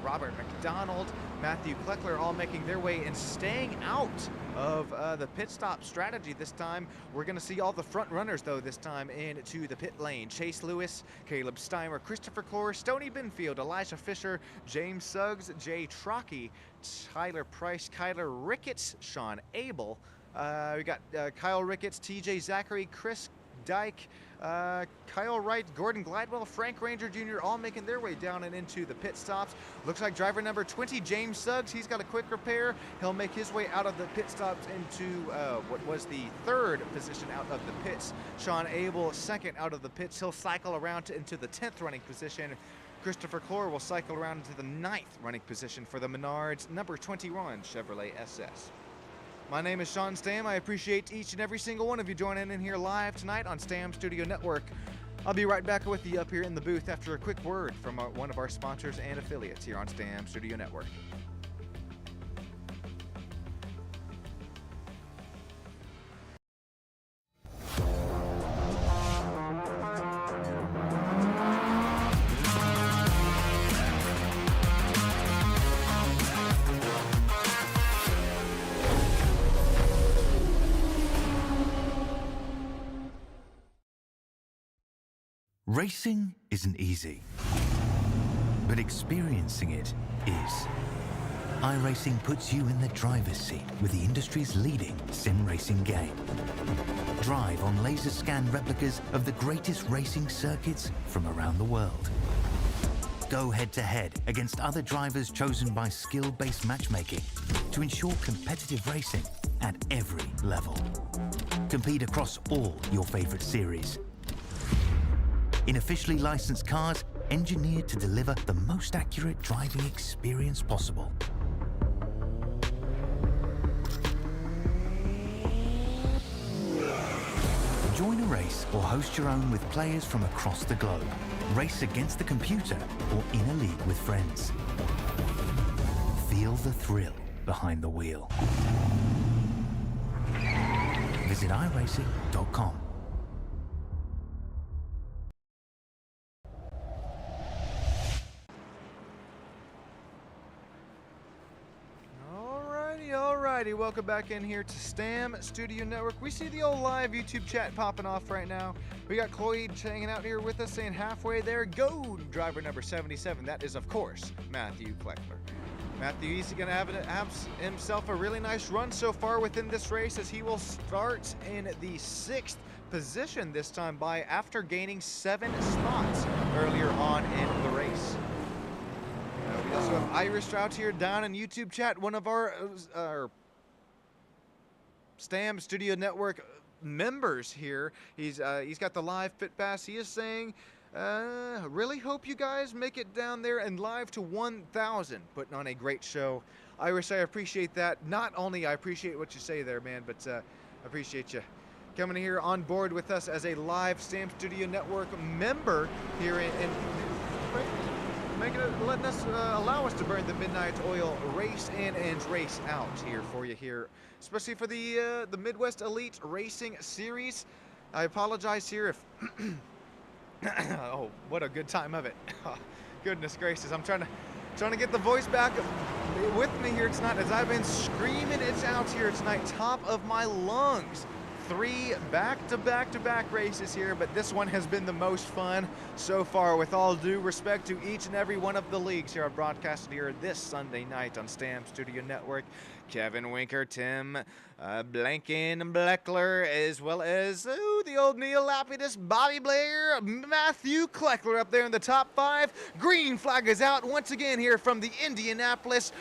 Robert McDonald, Matthew Kleckler all making their way and staying out of the pit stop strategy this time. We're going to see all the front runners, though, this time into the pit lane. Chase Lewis, Caleb Steimer, Christopher Clore, Stoney Binfield, Elijah Fisher, James Suggs, Jay Trockey, Tyler Price, Kyler Ricketts, Sean Abel. We got Kyle Ricketts, TJ Zachary, Chris Dyke, Kyle Wright, Gordon Glidewell, Frank Ranger Jr. all making their way down and into the pit stops. Looks like driver number 20, James Suggs, he's got a quick repair. He'll make his way out of the pit stops into what was the 3rd position out of the pits. Sean Abel, 2nd out of the pits. He'll cycle around into the 10th running position. Christopher Clore will cycle around into the 9th running position for the Menards number 21 Chevrolet SS. My name is Sean Stam. I appreciate each and every single one of you joining in here live tonight on Stam Studio Network. I'll be right back with you up here in the booth after a quick word from one of our sponsors and affiliates here on Stam Studio Network. Racing isn't easy, but experiencing it is. iRacing puts you in the driver's seat with the industry's leading sim racing game. Drive on laser scan replicas of the greatest racing circuits from around the world. Go head-to-head against other drivers chosen by skill-based matchmaking to ensure competitive racing at every level. Compete across all your favorite series in officially licensed cars engineered to deliver the most accurate driving experience possible. Join a race or host your own with players from across the globe. Race against the computer or in a league with friends. Feel the thrill behind the wheel. Visit iRacing.com. Alrighty, welcome back in here to Stam Studio Network. We see the old live YouTube chat popping off right now. We got Cloyd hanging out here with us saying halfway there, go driver number 77. That is, of course, Matthew Kleckler. Matthew, he's going to have himself a really nice run so far within this race as he will start in the 6th position this time by after gaining 7 spots earlier on in the race. We also have Irish Strout here down in YouTube chat, one of our Stam Studio Network members here. He's got the live pit pass. He is saying, really hope you guys make it down there and live to 1,000. Putting on a great show. Irish, I appreciate that. Not only I appreciate what you say there, man, but I appreciate you coming here on board with us as a live Stam Studio Network member here in letting us allow us to burn the midnight oil, race in and race out here for you here, especially for the Midwest Elite Racing Series. I apologize here if Oh, what a good time of it. Oh, goodness gracious, I'm trying to get the voice back with me here tonight as I've been screaming it out here tonight, top of my lungs. 3 back-to-back-to-back races here, but this one has been the most fun so far, with all due respect to each and every one of the leagues here. I've broadcasted here this Sunday night on Stam Studio Network. Kevin Winker, Tim Blanken, Bleckler, as well as the old Neil Lapidus, Bobby Blair, Matthew Kleckler up there in the top 5. Green flag is out once again here from the Indianapolis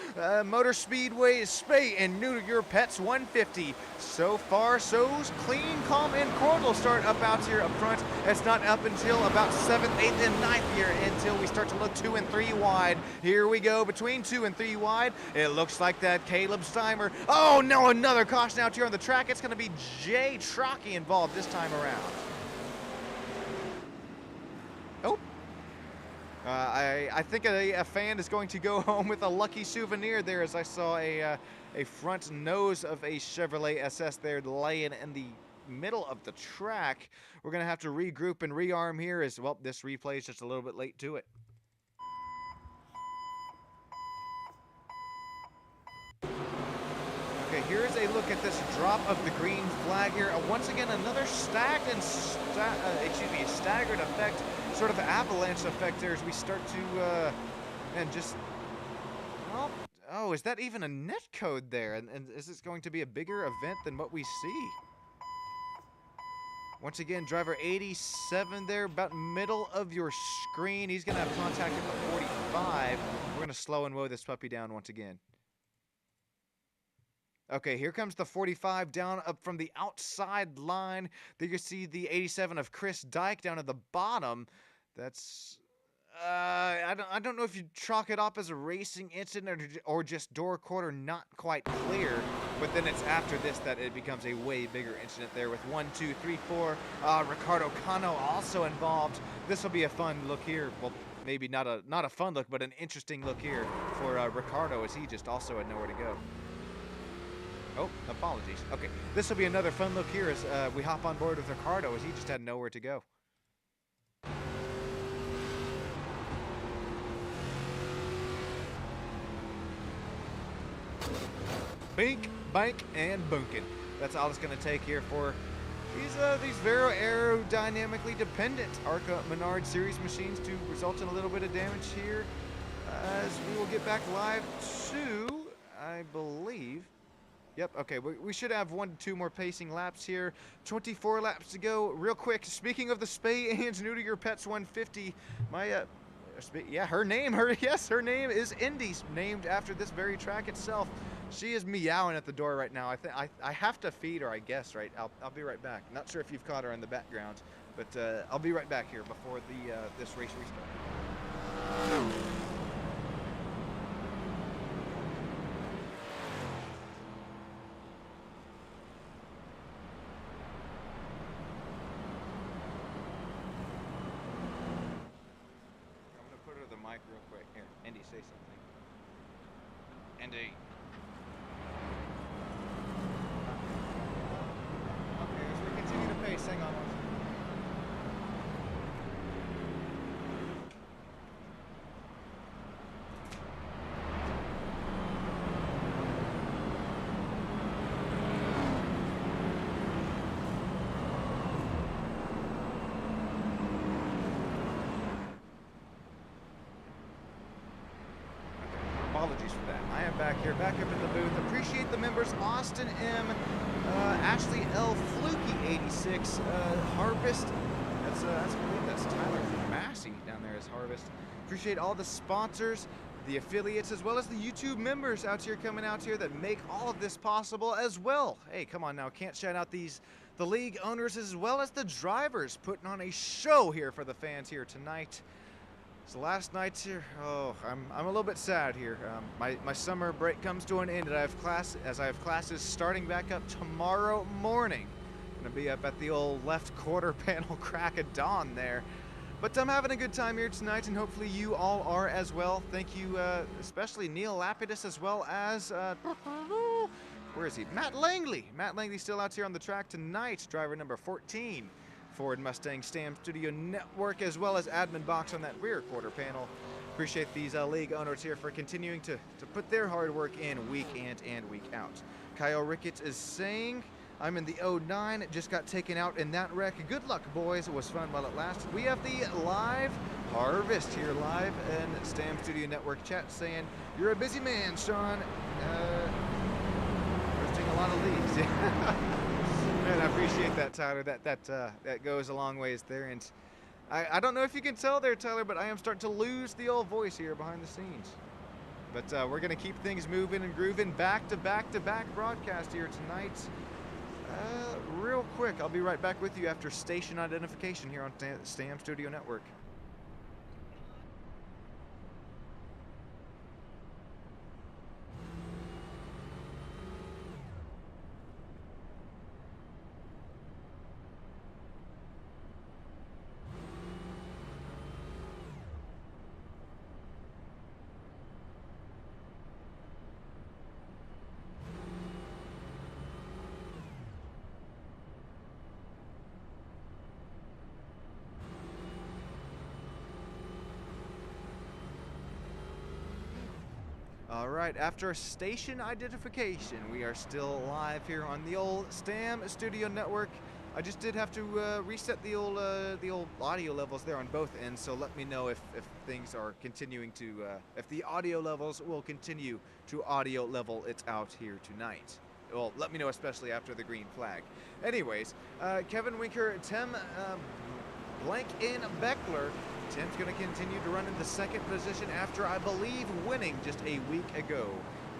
Motor Speedway Spay and Neuter Your Pets 150. So far, so clean, calm, and cordial start up out here up front. It's not up until about 7th, 8th, and 9th here until we start to look 2 and 3 wide. Here we go between 2 and 3 wide. It looks like that Caleb Steimer. Oh no, another caution out here on the track. It's going to be Jay Trockey involved this time around. Oh. I think a fan is going to go home with a lucky souvenir there, as I saw a front nose of a Chevrolet SS there laying in the middle of the track. We're going to have to regroup and rearm here as well. This replay is just a little bit late to it. Okay, here's a look at this drop of the green flag here. Once again, another staggered effect, sort of avalanche effect there as we start to, well, oh, is that even a net code there? And is this going to be a bigger event than what we see? Once again, driver 87 there, about middle of your screen. He's going to have contact at the 45. We're going to slow and woe this puppy down once again. Okay, here comes the 45 down up from the outside line. There you see the 87 of Chris Dyke down at the bottom. That's I don't know if you chalk it up as a racing incident or just door quarter not quite clear, but then it's after this that it becomes a way bigger incident there with 1, 2, 3, 4. Ricardo Cano also involved. This will be a fun look here. Well, maybe not a fun look, but an interesting look here for Ricardo, as he just also had nowhere to go. Oh, apologies. Okay, this will be another fun look here as we hop on board with Ricardo, as he just had nowhere to go. Bink, bank, and bunkin'. That's all it's going to take here for these very aerodynamically dependent ARCA Menard Series machines to result in a little bit of damage here. As we will get back live to, I believe. Yep, okay, we should have 1 to 2 more pacing laps here. 24 laps to go. Real quick, speaking of the Spay and Neuter Your Pets 150, her name is Indy, named after this very track itself. She is meowing at the door right now. I have to feed her, I guess, right? I'll be right back. Not sure if you've caught her in the background, but I'll be right back here before this race restarts. Real quick. Here, Andy, say something. Andy. Okay, as we continue to pace, hang on one second. Apologies for that. I am back here, back up in the booth. Appreciate the members: Austin M, Ashley L, Fluky 86, Harvest. I believe that's Tyler Massey down there as Harvest. Appreciate all the sponsors, the affiliates, as well as the YouTube members out here coming out here that make all of this possible as well. Hey, come on now, can't shout out the league owners as well as the drivers putting on a show here for the fans here tonight. So last night's here, I'm a little bit sad here. My summer break comes to an end, and I have classes starting back up tomorrow morning. I'm gonna be up at the old left quarter panel crack of dawn there. But I'm having a good time here tonight, and hopefully you all are as well. Thank you, especially Neil Lapidus, as well as where is he? Matt Langley. Matt Langley still out here on the track tonight, driver number 14 Ford Mustang Stam Studio Network, as well as admin box on that rear quarter panel. Appreciate these league owners here for continuing to put their hard work in week in and week out. Kyle Ricketts is saying, I'm in the 09, just got taken out in that wreck. Good luck, boys. It was fun while it lasted. We have the live harvest here live in Stam Studio Network chat saying, you're a busy man, Sean. Harvesting a lot of leaves. Man, I appreciate that, Tyler. That goes a long ways there. And I don't know if you can tell there, Tyler, but I am starting to lose the old voice here behind the scenes. But we're going to keep things moving and grooving. Back-to-back broadcast here tonight. Real quick, I'll be right back with you after station identification here on Stam Studio Network. All right, after station identification, we are still live here on the old Stam Studio Network. I just did have to reset the old audio levels there on both ends, so let me know if things are continuing to, if the audio levels will continue to audio level it out here tonight. Well, let me know, especially after the green flag. Anyways, Kevin Winker, Tim Blank in Beckler. Tim's going to continue to run in the second position after, I believe, winning just a week ago.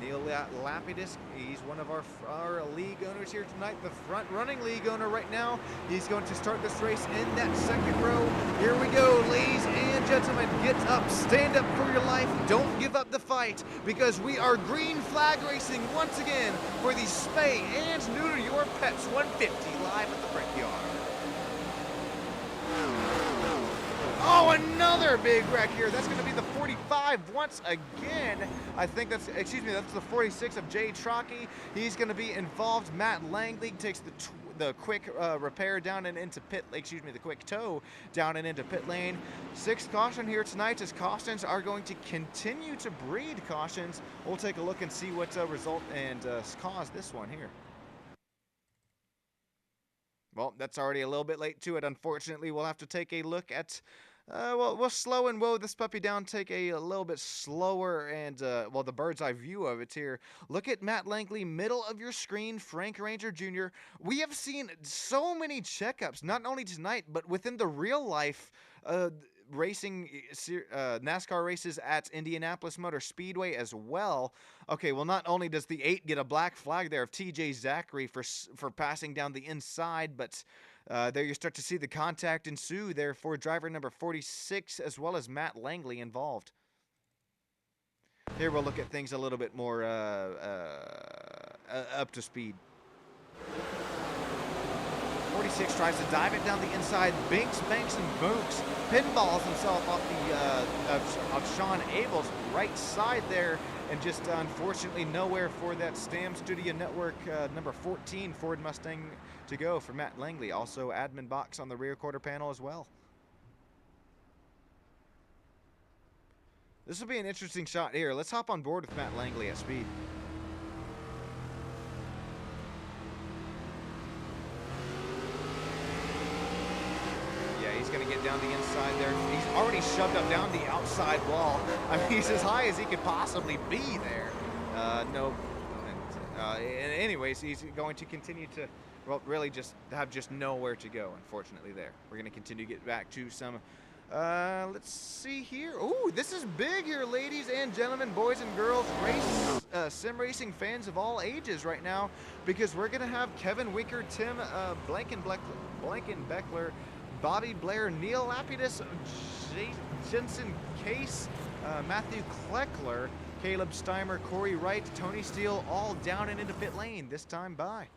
Neil Lapidus, he's one of our league owners here tonight, the front-running league owner right now. He's going to start this race in that second row. Here we go, ladies and gentlemen. Get up, stand up for your life. Don't give up the fight, because we are green flag racing once again for the Spay and Neuter Your Pets 150 live at the Brickyard. Oh, another big wreck here. That's going to be the 45 once again. I think that's, excuse me, that's the 46 of Jay Trockey. He's going to be involved. Matt Langley takes the quick repair down and into pit, excuse me, the quick tow down and into pit lane. Sixth caution here tonight, as cautions are going to continue to breed cautions. We'll take a look and see what result and cause this one here. Well, that's already a little bit late to it. Unfortunately, we'll have to take a look at, we'll slow and woe this puppy down, take a little bit slower and, well, the bird's eye view of it here. Look at Matt Langley, middle of your screen, Frank Ranger Jr. We have seen so many checkups, not only tonight, but within the real life racing NASCAR races at Indianapolis Motor Speedway as well. Okay, well, not only does the 8 get a black flag there of TJ Zachary for passing down the inside, but there you start to see the contact ensue there for driver number 46 as well as Matt Langley involved. Here we'll look at things a little bit more up to speed. 46 tries to dive it down the inside, banks and books, pinballs himself off the of Sean Abel's right side there, and just unfortunately nowhere for that Stam Studio Network number 14 Ford Mustang to go for Matt Langley. Also admin box on the rear quarter panel as well. This will be an interesting shot here. Let's hop on board with Matt Langley at speed. He's going to get down the inside there. He's already shoved up down the outside wall. I mean, he's as high as he could possibly be there. Anyways, he's going to continue to, well, really just have nowhere to go, unfortunately, there. We're going to continue to get back to some, let's see here. Ooh, this is big here, ladies and gentlemen, boys and girls, sim racing fans of all ages right now, because we're going to have Kevin Winker, Tim Blankenbeckler, Bobby Blair, Neil Lapidus, Jensen Case, Matthew Kleckler, Caleb Steimer, Corey Wright, Tony Steele, all down and into pit lane, this time by.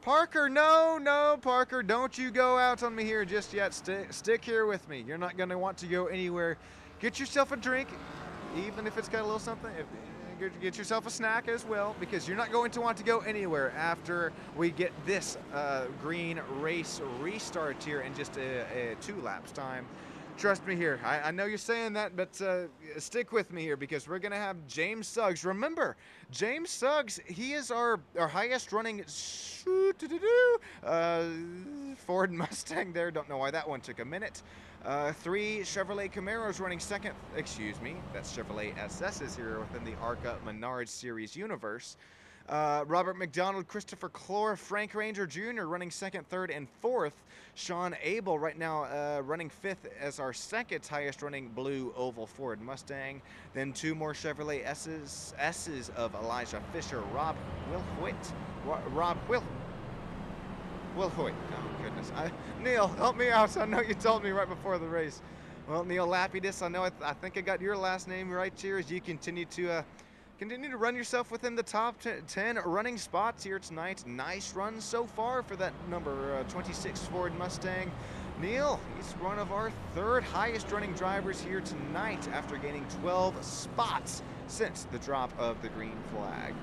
Parker, no, Parker, don't you go out on me here just yet. Stick here with me. You're not going to want to go anywhere. Get yourself a drink, even if it's got a little something. get yourself a snack as well, because you're not going to want to go anywhere after we get this green race restart here in just 2 laps time. Trust me here. I know you're saying that, but stick with me here, because we're going to have James Suggs. Remember, James Suggs, he is our highest running Ford Mustang there. Don't know why that one took a minute. 3 Chevrolet Camaros running second. Excuse me, that's Chevrolet SS's here within the ARCA Menards Series universe. Robert McDonald, Christopher Clore, Frank Ranger Jr. running second, third, and fourth. Sean Abel right now running fifth as our second highest running blue oval Ford Mustang. Then 2 more Chevrolet S's of Elijah Fisher, Rob Wilhoit. Oh, goodness. Neil, help me out. I know you told me right before the race. Well, Neil Lapidus, I know I think I got your last name right here as you continue to run yourself within the top 10 running spots here tonight. Nice run so far for that number 26 Ford Mustang. Neil, he's one of our 3rd highest running drivers here tonight after gaining 12 spots since the drop of the green flag.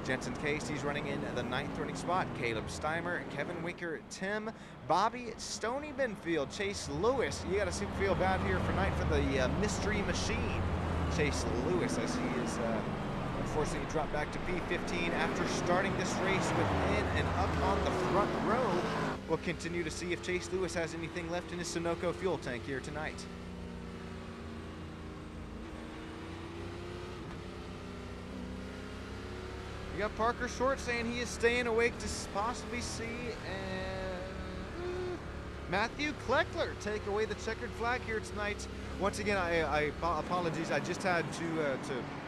Jensen Casey's running in the 9th running spot. Caleb Steimer, Kevin Winker, Tim, Bobby, Stoney Benfield, Chase Lewis. You got to feel bad here for night for the mystery machine. Chase Lewis, I see, is unfortunately dropped back to P15 after starting this race within and up on the front row. We'll continue to see if Chase Lewis has anything left in his Sunoco fuel tank here tonight. We got Parker Short saying he is staying awake to possibly see Matthew Kleckler take away the checkered flag here tonight. Once again, I apologies. I just had to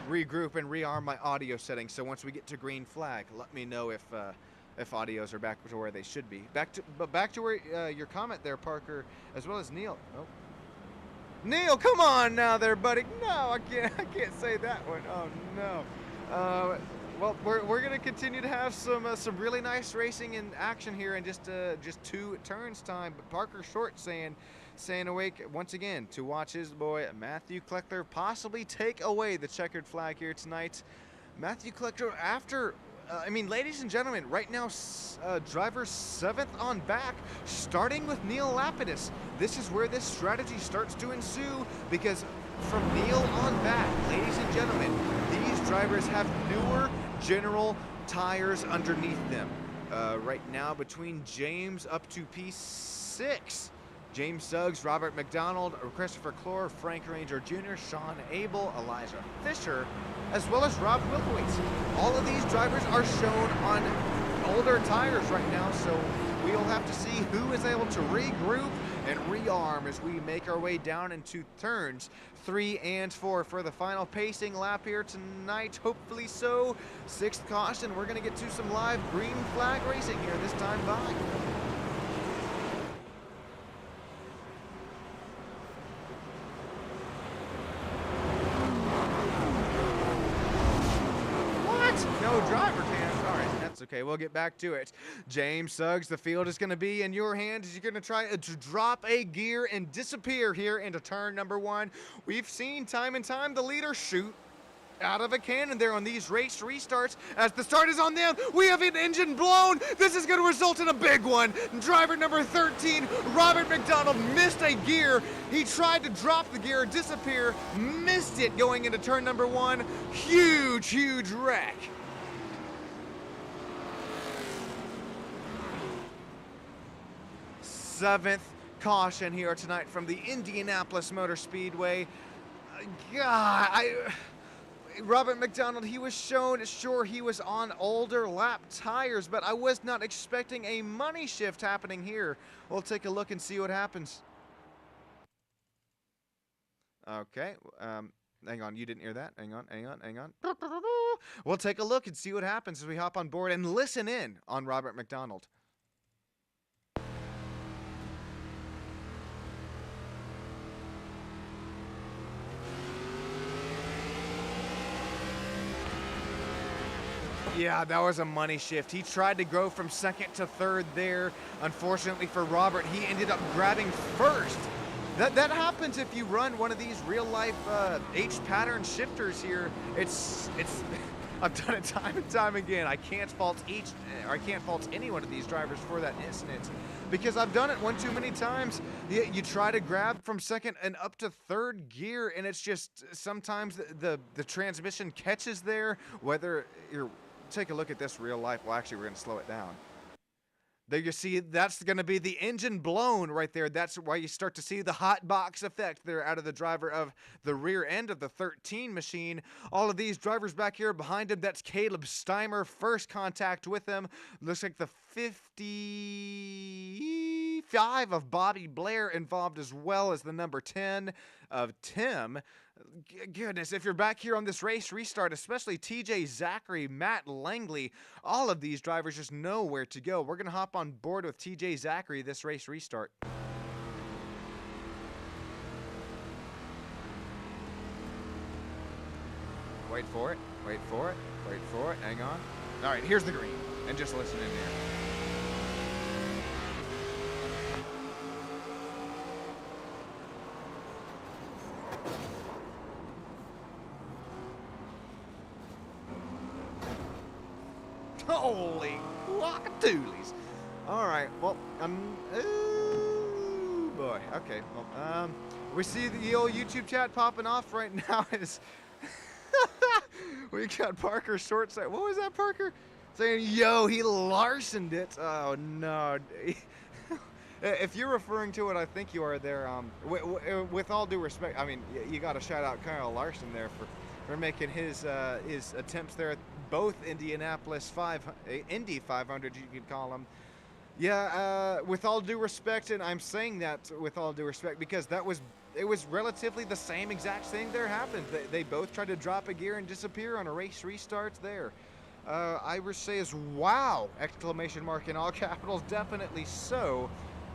regroup and rearm my audio settings. So once we get to green flag, let me know if audios are back to where they should be. Back to where your comment there, Parker, as well as Neil. Oh. Neil, come on now there, buddy. No, I can't say that one. Oh no. Well, we're gonna continue to have some really nice racing in action here in just 2 turns time. But Parker Short saying awake once again to watch his boy Matthew Kleckler possibly take away the checkered flag here tonight. Matthew Kleckler after. Ladies and gentlemen, right now, driver 7th on back, starting with Neil Lapidus. This is where this strategy starts to ensue, because from Neil on back, ladies and gentlemen, these drivers have newer General tires underneath them. Right now, between James up to P6, James Suggs, Robert McDonald, Christopher Clore, Frank Ranger Jr., Sean Abel, Elijah Fisher, as well as Rob Wilhoit. All of these drivers are shown on older tires right now, so we'll have to see who is able to regroup and rearm as we make our way down into turns 3 and 4 for the final pacing lap here tonight. Hopefully so. 6th caution. We're going to get to some live green flag racing here this time by. No driver cams. All right, that's okay. We'll get back to it. James Suggs, the field is going to be in your hands as you're going to try to drop a gear and disappear here into turn number 1. We've seen time and time the leader shoot out of a cannon there on these race restarts. As the start is on them, we have an engine blown. This is going to result in a big one. Driver number 13, Robert McDonald, missed a gear. He tried to drop the gear, disappear, missed it going into turn number 1. Huge wreck. Seventh caution here tonight from the Indianapolis Motor Speedway. Robert McDonald, he was shown, sure, he was on older lap tires, but I was not expecting a money shift happening here. We'll take a look and see what happens. Okay, hang on, you didn't hear that? Hang on. We'll take a look and see what happens as we hop on board and listen in on Robert McDonald. Yeah, that was a money shift. He tried to go from 2nd to 3rd there. Unfortunately for Robert, he ended up grabbing 1st. That happens if you run one of these real life H pattern shifters here. It's I've done it time and time again. I can't fault any one of these drivers for that incident because I've done it one too many times. You try to grab from second and up to third gear, and it's just sometimes the transmission catches there. Whether you're take a look at this real life. Well, actually, we're going to slow it down. There you see, that's going to be the engine blown right there. That's why you start to see the hot box effect there out of the driver of the rear end of the 13 machine. All of these drivers back here behind him, that's Caleb Steimer, first contact with him. Looks like the 55 of Bobby Blair involved, as well as the number 10 of Tim. Goodness, if you're back here on this race restart, especially TJ Zachary, Matt Langley, all of these drivers just know where to go. We're going to hop on board with TJ Zachary this race restart. Wait for it, wait for it, wait for it, hang on. All right, here's the green, and just listen in there. Holy guacatoolies. All right, well, oh boy, okay. Well, we see the old YouTube chat popping off right now is we got Parker short side. What was that, Parker? Saying, yo, he Larsoned it. Oh, no. If you're referring to it, I think you are there. With all due respect, I mean, you got to shout out Kyle Larson there for making his attempts there at both Indianapolis Indy 500, you could call them. Yeah, with all due respect, and I'm saying that with all due respect because it was relatively the same exact thing there happened. They both tried to drop a gear and disappear on a race restart there. Irish says, wow! Exclamation mark in all capitals, definitely so.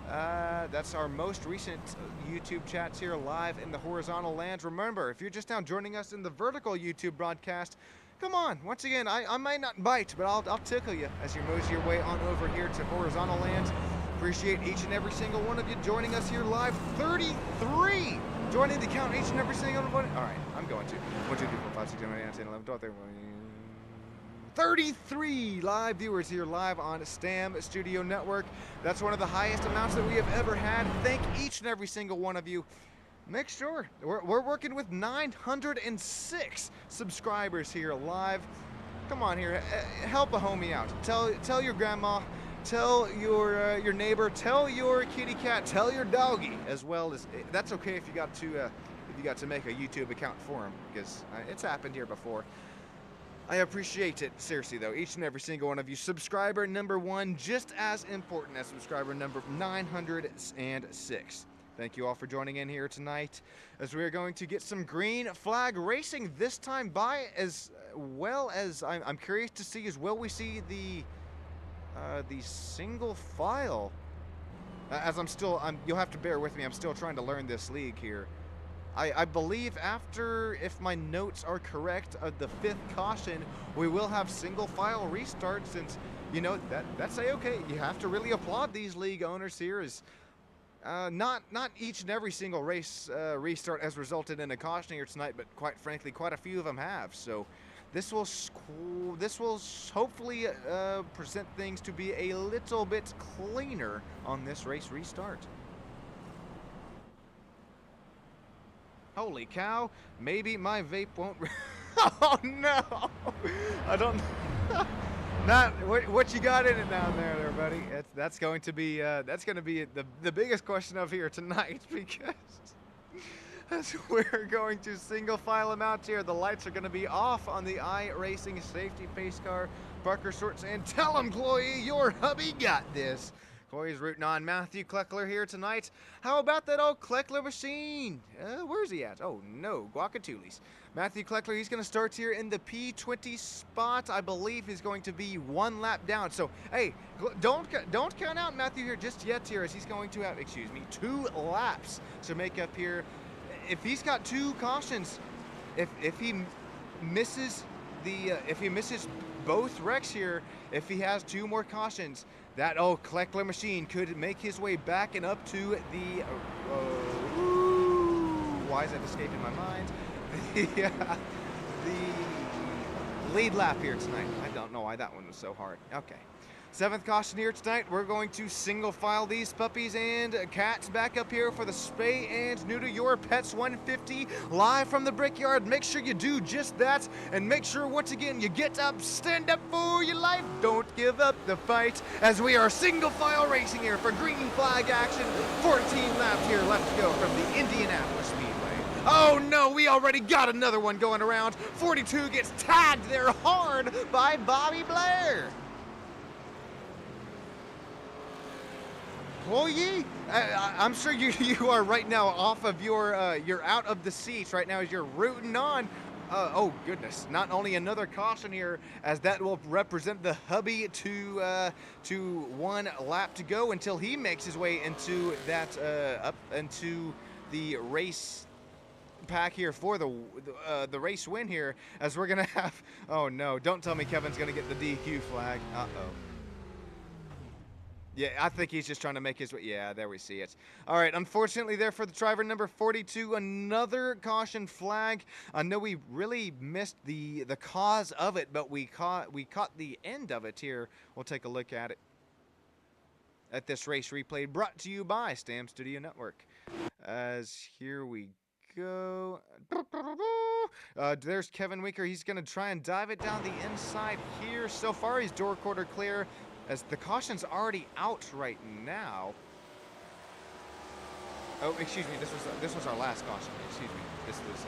That's our most recent YouTube chats here live in the horizontal lands. Remember, if you're just now joining us in the vertical YouTube broadcast, come on. Once again, I might not bite, but I'll tickle you as you mosey your way on over here to horizontal lands. Appreciate each and every single one of you joining us here live. 33 joining the count, each and every single one. All right, I'm going to. 1, 2, 3, 4, 5, 6, 7, 8, 9, 10, 11, 12, 13, 33 live viewers here live on STAM Studio Network. That's one of the highest amounts that we have ever had. Thank each and every single one of you. Make sure we're working with 906 subscribers here live. Come on here, help a homie out. Tell your grandma, tell your neighbor, tell your kitty cat, tell your doggy, as well as that's okay if you got to make a YouTube account for him, because it's happened here before. I appreciate it, seriously though, each and every single one of you. Subscriber number 1, just as important as subscriber number 906. Thank you all for joining in here tonight as we are going to get some green flag racing this time by, as well as I'm curious to see, as well we see the single file. As you'll have to bear with me, I'm still trying to learn this league here. I believe after, if my notes are correct, the 5th caution, we will have single file restart, since, you know, that's okay. You have to really applaud these league owners here, as not each and every single race restart has resulted in a caution here tonight, but quite frankly, quite a few of them have. So this will hopefully present things to be a little bit cleaner on this race restart. Holy cow, maybe my vape won't. Oh no, I don't. Not what you got in it down there, buddy. That's going to be the biggest question of here tonight, because as we're going to single file them out here, the lights are going to be off on the iRacing safety pace car. Parker Shorts, and tell him, Chloe, your hubby got this. Chloe's rooting on Matthew Kleckler here tonight. How about that old Kleckler machine? Where's he at? Oh no, guacatoolies. Matthew Kleckler, he's going to start here in the P20 spot. I believe he's going to be 1 lap down. So, hey, don't count out Matthew here just yet here, as he's going to have, 2 laps to make up here. If he's got 2 cautions, if he misses both wrecks here, if he has 2 more cautions, that old Kleckler machine could make his way back and up to the Why is that escaping my mind? The lead lap here tonight. I don't know why that one was so hard. Okay. 7th caution here tonight. We're going to single file these puppies and cats back up here for the Spay and Neuter Your Pets 150 live from the Brickyard. Make sure you do just that, and make sure once again you get up, stand up for your life, don't give up the fight, as we are single file racing here for green flag action. 14 laps here left to go from the Indianapolis Speedway. Oh no, we already got another one going around. 42 gets tagged there hard by Bobby Blair. Chloe, I'm sure you are right now off of you're out of the seats right now as you're rooting on. Oh goodness! Not only another caution here, as that will represent the hubby to 1 lap to go until he makes his way into that up into the race pack here for the race win here. As we're gonna have, oh no! Don't tell me Kevin's gonna get the DQ flag. Uh oh. Yeah, I think he's just trying to make his way. Yeah, there we see it. All right, unfortunately there for the driver number 42, another caution flag. I know we really missed the cause of it, but we caught the end of it here. We'll take a look at it. At this race replay brought to you by Stam Studio Network. As here we go. There's Kevin Winker. He's going to try and dive it down the inside here. So far he's door quarter clear, as the caution's already out right now. Oh, excuse me. This was our last caution. Excuse me. This was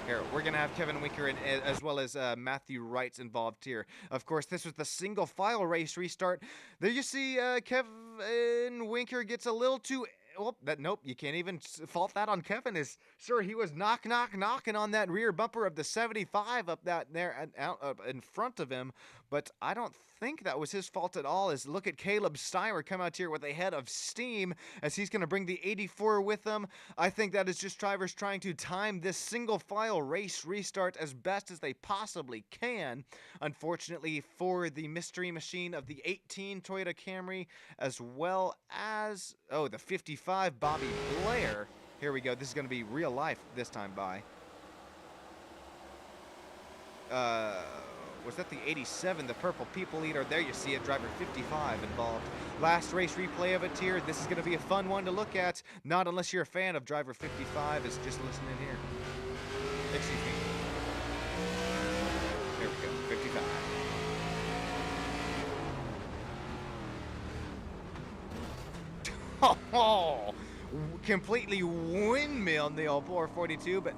here. We're gonna have Kevin Winker and as well as Matthew Wrights involved here. Of course, this was the single file race restart. There you see Kevin Winker gets a little too. Well, nope, you can't even fault that on Kevin. Is sure he was knocking on that rear bumper of the 75 up that there out in front of him, but I don't think that was his fault at all. As look at Caleb Steyer come out here with a head of steam as he's going to bring the 84 with him. I think that is just drivers trying to time this single file race restart as best as they possibly can. Unfortunately for the mystery machine of the 18 Toyota Camry, as well as the 55 Bobby Blair. Here we go. This is going to be real life this time by. Was that the 87, the purple people eater? There you see it, driver 55 involved. Last race replay of it here. This is going to be a fun one to look at. Not unless you're a fan of driver 55, is just listening here. Excuse me. There we go, 55. Oh, completely windmill the old 442, but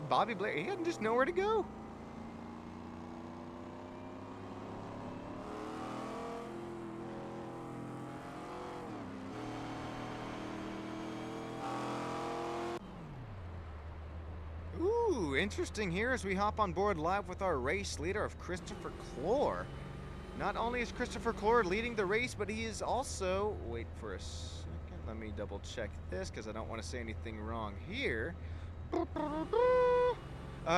Bobby Blair, he had just nowhere to go. Ooh, interesting here as we hop on board live with our race leader of Christopher Clore. Not only is Christopher Clore leading the race, but he is also, wait for a second, let me double check this because I don't want to say anything wrong here.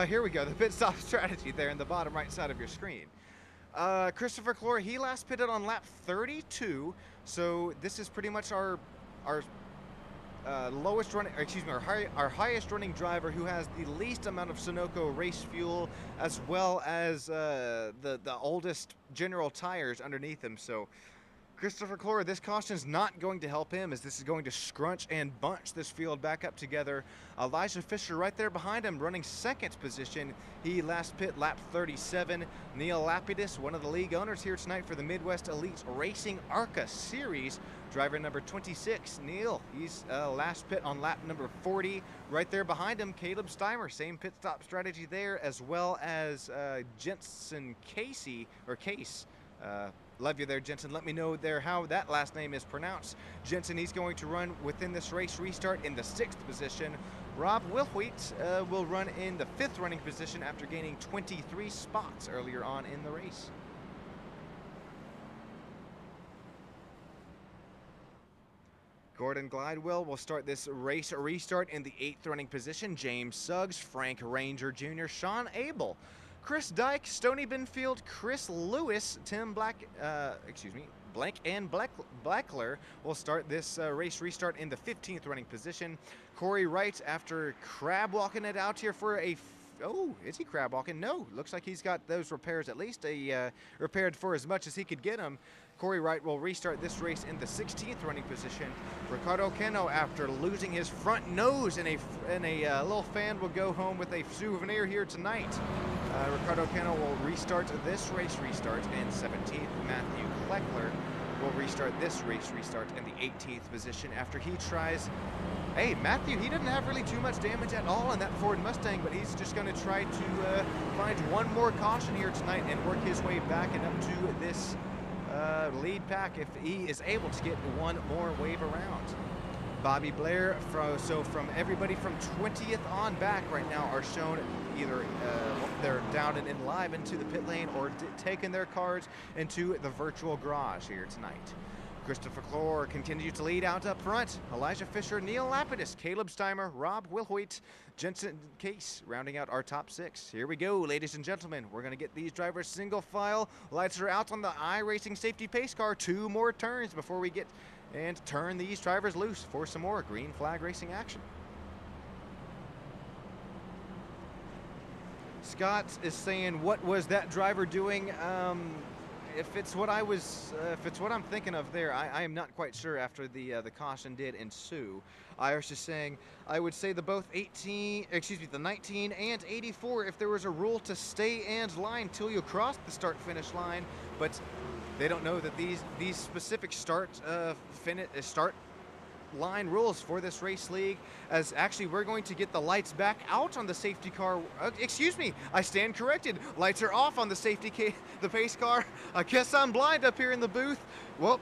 Here we go, the pit stop strategy there in the bottom right side of your screen. Christopher Clore, he last pitted on lap 32, so this is pretty much our lowest running, our highest running driver who has the least amount of Sunoco race fuel, as well as the oldest General tires underneath him. So Christopher Clore, this caution is not going to help him, as this is going to scrunch and bunch this field back up together. Elijah Fisher right there behind him running second position. He last pit lap 37. Neil Lapidus, one of the league owners here tonight for the Midwest Elite Racing ARCA Series. Driver number 26, Neil, he's last pit on lap number 40. Right there behind him, Caleb Steimer, same pit stop strategy there, as well as Jensen Case. Love you there, Jensen. Let me know there how that last name is pronounced. Jensen, he's going to run within this race restart in the 6th position. Rob Wilhweet will run in the 5th running position after gaining 23 spots earlier on in the race. Gordon Glidewell will start this race restart in the 8th running position. James Suggs, Frank Ranger Jr., Sean Abel, Chris Dyke, Stoney Benfield, Chris Lewis, Tim Blank and Blackler will start this race restart in the 15th running position. Corey Wright, after crab walking it out here for a oh, is he crab walking? No, looks like he's got those repairs at least repaired for as much as he could get them. Corey Wright will restart this race in the 16th running position. Ricardo Cano, after losing his front nose in a little fan, will go home with a souvenir here tonight. Ricardo Cano will restart this race restart in 17th. Matthew Kleckler will restart this race restart in the 18th position after he tries. Hey, Matthew, he didn't have really too much damage at all in that Ford Mustang, but he's just going to try to find one more caution here tonight and work his way back and up to this lead pack if he is able to get one more wave around. Bobby Blair, from everybody from 20th on back right now are shown either they're down and in live into the pit lane or taking their cars into the virtual garage here tonight. Christopher Clore continues to lead out up front. Elijah Fisher, Neil Lapidus, Caleb Steimer, Rob Wilhoit, Jensen Case rounding out our top 6. Here we go, ladies and gentlemen. We're going to get these drivers single file. Lights are out on the iRacing safety pace car. 2 more turns before we get and turn these drivers loose for some more green flag racing action. Scott is saying, what was that driver doing? If it's what I'm thinking of there, I am not quite sure after the caution did ensue. I was just saying, I would say the 19 and 84, if there was a rule to stay and line till you cross the start-finish line, but they don't know that these specific start line rules for this race league, as actually we're going to get the lights back out on the safety car. Excuse me, I stand corrected. Lights are off on the the pace car. I guess I'm blind up here in the booth. Well,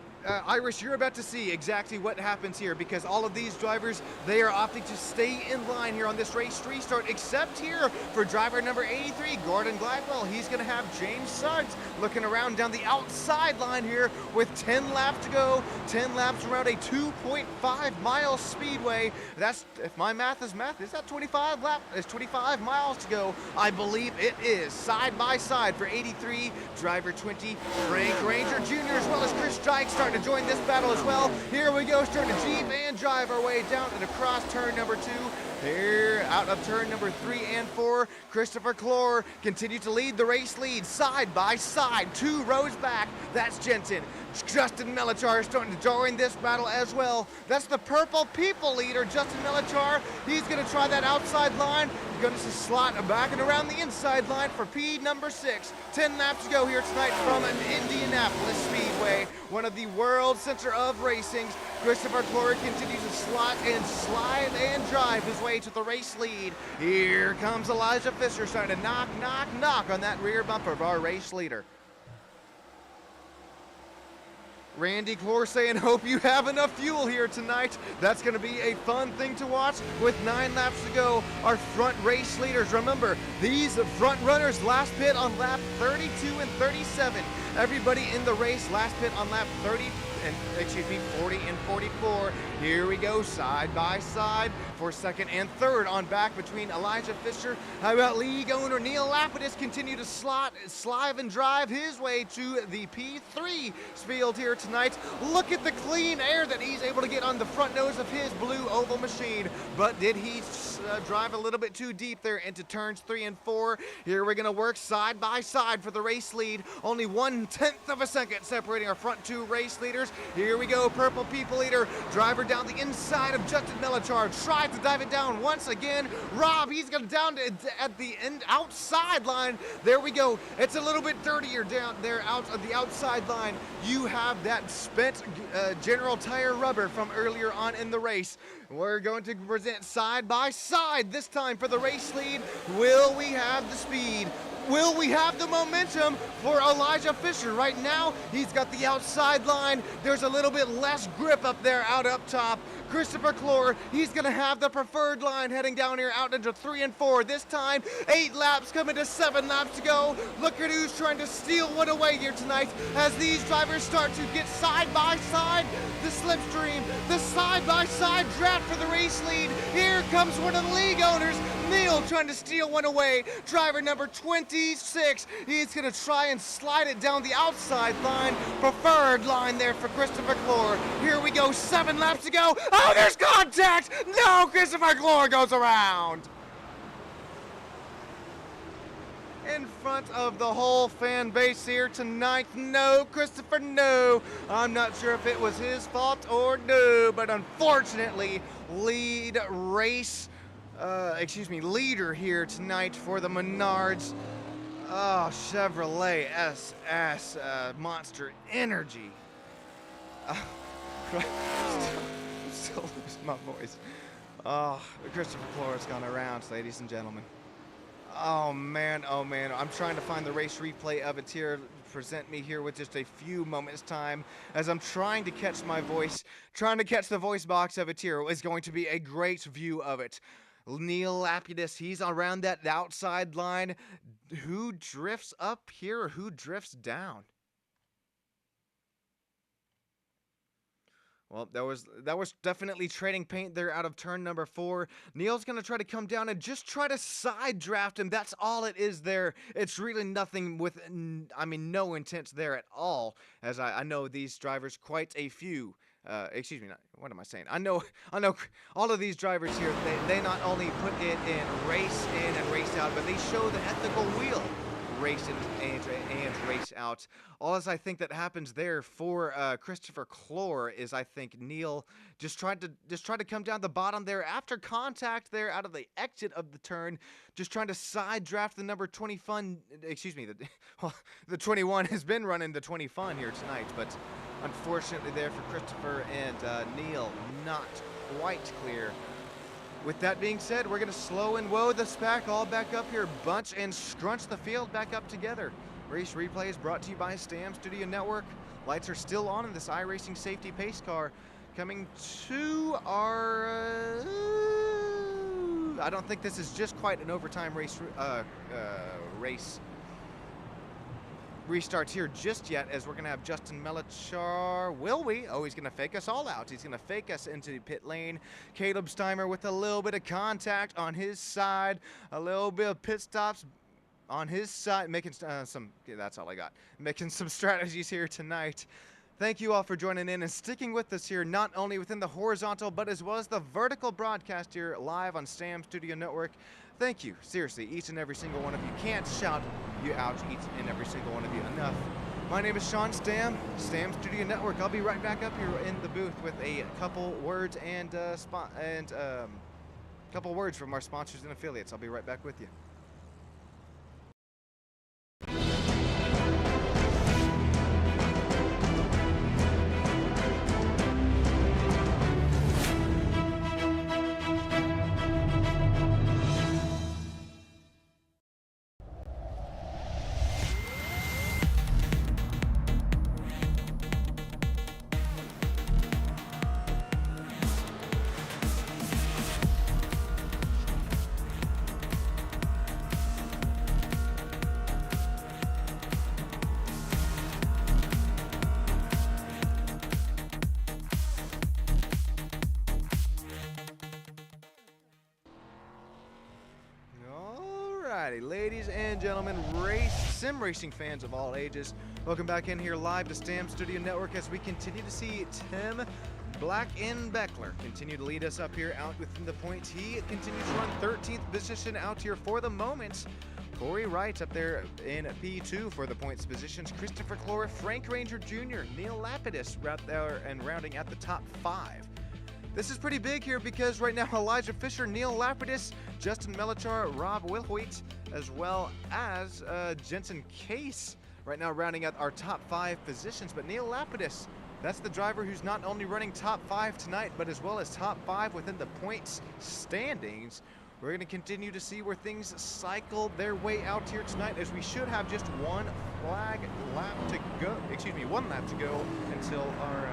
Irish, you're about to see exactly what happens here, because all of these drivers, they are opting to stay in line here on this race restart, except here for driver number 83, Gordon Glidewell. He's going to have James Suggs looking around down the outside line here with 10 laps to go. 10 laps around a 2.5-mile speedway. That's, if my math is math, is that 25 laps? It's 25 miles to go. I believe it is. Side by side for 83, driver 20, Frank Ranger Jr., as well as Chris Dyke starting to join this battle as well. Here we go, starting to jeep and drive our way down and across turn number 2. Here, out of turn number 3 and 4, Christopher Clore continues to lead the race lead side by side, 2 rows back. That's Jensen. Justin Melichar is starting to join this battle as well. That's the Purple People leader, Justin Melichar. He's going to try that outside line. He's going to slot back and around the inside line for P number 6. 10 laps to go here tonight from an Indianapolis Speedway, one of the world center of racing. Christopher Clore continues to slot and slide and drive his way to the race lead. Here comes Elijah Fisher starting to knock on that rear bumper of our race leader. Randy Clore saying, hope you have enough fuel here tonight. That's going to be a fun thing to watch with 9 laps to go. Our front race leaders, remember, these front runners last pit on lap 32 and 37. Everybody in the race last pit on lap 40 and 44. Here we go, side by side for second and third on back between Elijah Fisher. How about league owner Neil Lapidus continue to slide and drive his way to the P3 field here tonight. Look at the clean air that he's able to get on the front nose of his blue oval machine. But did he drive a little bit too deep there into turns 3 and 4? Here we're going to work side by side for the race lead. Only 1/10 of a second separating our front 2 race leaders. Here we go, Purple People leader, driver down the inside of Justin Melichar, tries to dive it down once again. Rob, he's going down at the end outside line. There we go. It's a little bit dirtier down there out of the outside line. You have that spent General Tire rubber from earlier on in the race. We're going to present side by side this time for the race lead. Will we have the speed? Will we have the momentum for Elijah Fisher? Right now, he's got the outside line. There's a little bit less grip up there out up top. Christopher Clore, he's going to have the preferred line heading down here out into 3 and 4. This time, 8 laps coming to 7 laps to go. Look at who's trying to steal one away here tonight as these drivers start to get side by side. The slipstream, the side-by-side draft for the race lead. Here comes one of the league owners, Neil, trying to steal one away. Driver number 26, he's going to try and slide it down the outside line. Preferred line there for Christopher Clore. Here we go, 7 laps to go. Oh, there's contact! No, Christopher Clore goes around. In front of the whole fan base here tonight. No, Christopher, no. I'm not sure if it was his fault or no, but unfortunately, leader here tonight for the Menards. Oh, Chevrolet SS Monster Energy. I'm still losing my voice. Oh, Christopher Clore has gone around, ladies and gentlemen. Oh man, I'm trying to find the race replay of it here, present me here with just a few moments time as I'm trying to catch my voice, trying to catch the voice box of it here. Is going to be a great view of it. Neil Lapidus, he's around that outside line. Who drifts up here or who drifts down? Well, that was definitely trading paint there out of turn number 4. Neil's going to try to come down and just try to side draft him. That's all it is there. It's really nothing with, no intent there at all, as I know these drivers quite a few. Excuse me, what am I saying? I know all of these drivers here, they not only put it in race in and race out, but they show the ethical wheel. Race in and race out. All as I think that happens there for Christopher Clore is I think Neil just tried to come down the bottom there after contact there out of the exit of the turn, just trying to side draft the number 20 fun. Excuse me, the 21 has been running the 20 fun here tonight, but unfortunately there for Christopher and Neil, not quite clear. With that being said, we're going to slow and woe the SPAC all back up here, bunch and scrunch the field back up together. Race replay is brought to you by Stam Studio Network. Lights are still on in this iRacing safety pace car. Coming to our... I don't think this is just quite an overtime race restarts here just yet, as we're going to have Justin Melachar. Will we? Oh, he's going to fake us all out. He's going to fake us into pit lane. Caleb Steimer with a little bit of contact on his side. A little bit of pit stops on his side. Making that's all I got. Making some strategies here tonight. Thank you all for joining in and sticking with us here, not only within the horizontal, but as well as the vertical broadcast here live on Stam Studio Network. Thank you, seriously, each and every single one of you. Can't shout you out, each and every single one of you enough. My name is Sean Stam, Stam Studio Network. I'll be right back up here in the booth with a couple words and couple words from our sponsors and affiliates. I'll be right back with you. Ladies and gentlemen, sim racing fans of all ages, welcome back in here live to Stam Studio Network as we continue to see Tim Black and Beckler continue to lead us up here out within the points. He continues to run 13th position out here for the moment. Corey Wright up there in P2 for the points positions. Christopher Clore, Frank Ranger Jr., Neil Lapidus right there and rounding at the top 5. This is pretty big here because right now Elijah Fisher, Neil Lapidus, Justin Melachar, Rob Wilhoit, as well as Jensen Case right now rounding out our top 5 positions. But Neil Lapidus, that's the driver who's not only running top 5 tonight, but as well as top 5 within the points standings. We're going to continue to see where things cycle their way out here tonight, as we should have just one lap to go until our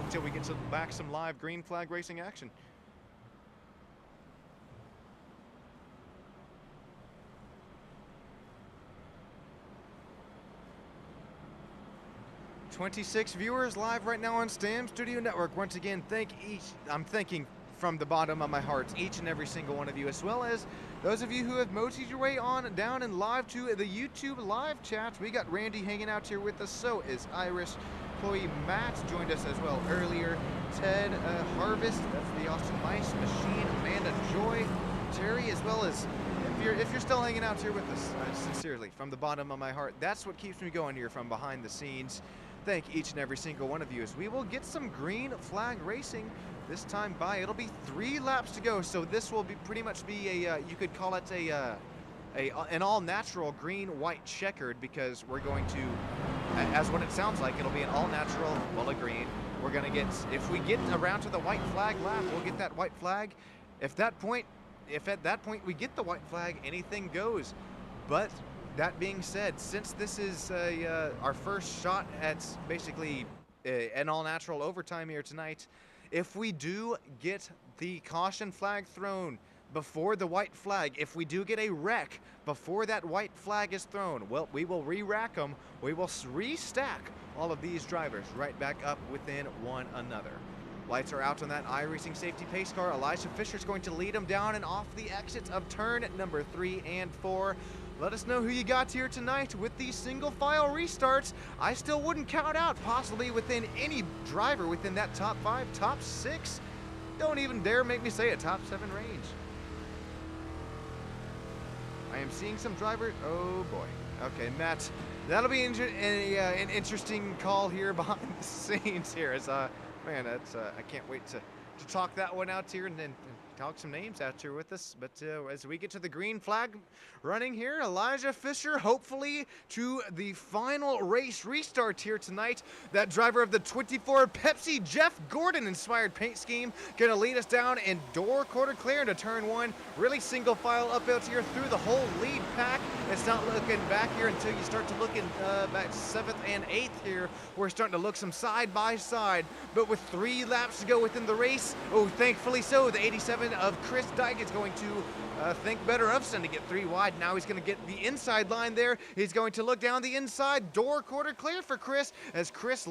until we get back some live green flag racing action. "26 viewers live right now on STAM Studio Network. Once again, I'm thanking from the bottom of my heart each and every single one of you, as well as those of you who have motied your way on down and live to the YouTube live chat. We got Randy hanging out here with us, so is Irish. Chloe Matt joined us as well earlier. Ted Harvest, that's the Austin Mice Machine. Amanda Joy, Terry, as well as if you're still hanging out here with us, sincerely, from the bottom of my heart, that's what keeps me going here from behind the scenes. Thank each and every single one of you as we will get some green flag racing this time by. It'll be 3 laps to go, so this will be pretty much be a you could call it an all-natural green-white checkered, because we're going to, as what it sounds like, it'll be an all-natural bullet green. We're gonna get, if we get around to the white flag lap, we'll get that white flag. If at that point we get the white flag, anything goes. But that being said, since this is our first shot at basically an all-natural overtime here tonight, if we do get the caution flag thrown before the white flag, if we do get a wreck before that white flag is thrown, well, we will re-rack them. We will restack all of these drivers right back up within one another. Lights are out on that iRacing safety pace car. Elijah Fisher is going to lead them down and off the exits of turn number 3 and 4. Let us know who you got here tonight with these single file restarts. I still wouldn't count out possibly within any driver within that top 5, top 6. Don't even dare make me say a top 7 range. I am seeing some drivers. Oh boy. Okay, Matt, that'll be an interesting call here behind the scenes here. As man, that's I can't wait to talk that one out here and then talk some names out here with us. But as we get to the green flag running here, Elijah Fisher hopefully to the final race restart here tonight. That driver of the 24 Pepsi, Jeff Gordon inspired paint scheme, gonna lead us down in door quarter clear into turn 1. Really single file up out here through the whole lead pack. It's not looking back here until you start to look in back 7th and 8th here. We're starting to look some side by side, but with 3 laps to go within the race, oh, thankfully so, the 87 of Chris Dyke is going to think better of sending it 3 wide. Now he's going to get the inside line there. He's going to look down the inside. Door quarter clear for Chris as Chris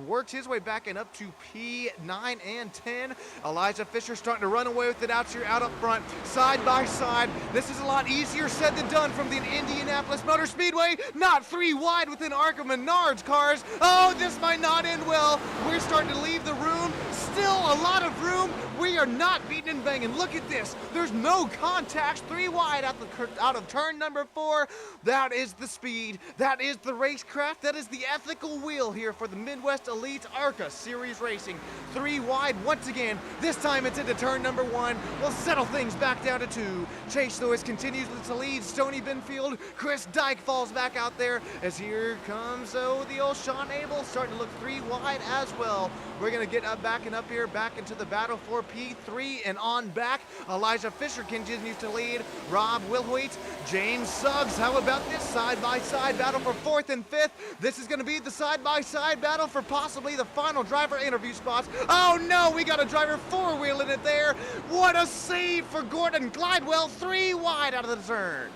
works his way back and up to P9 and 10. Elijah Fisher starting to run away with it out here, out up front, side by side. This is a lot easier said than done from the Indianapolis Motor Speedway. Not 3 wide within Arca Menard's cars. Oh, this might not end well. We're starting to leave the room. Still a lot of room. We are not beating and banging. Look at this. There's no contacts. 3 wide out of turn number 4. That is the speed. That is the racecraft. That is the ethical wheel here for the Midwest Elite ARCA Series Racing. 3 wide once again. This time it's into turn number 1. We'll settle things back down to 2. Chase Lewis continues to lead. Stoney Benfield. Chris Dyke falls back out there as here comes the old Sean Abel starting to look 3 wide as well. We're going to get backing up here, back into the battle for P3 and on back. Elijah Fisher continues to lead. Rob Wilhoit, James Suggs. How about this side-by-side battle for 4th and 5th? This is going to be the side-by-side battle for possibly the final driver interview spots. Oh no, we got a driver 4-wheeling it there. What a save for Gordon Glidewell, 3 wide out of the turn.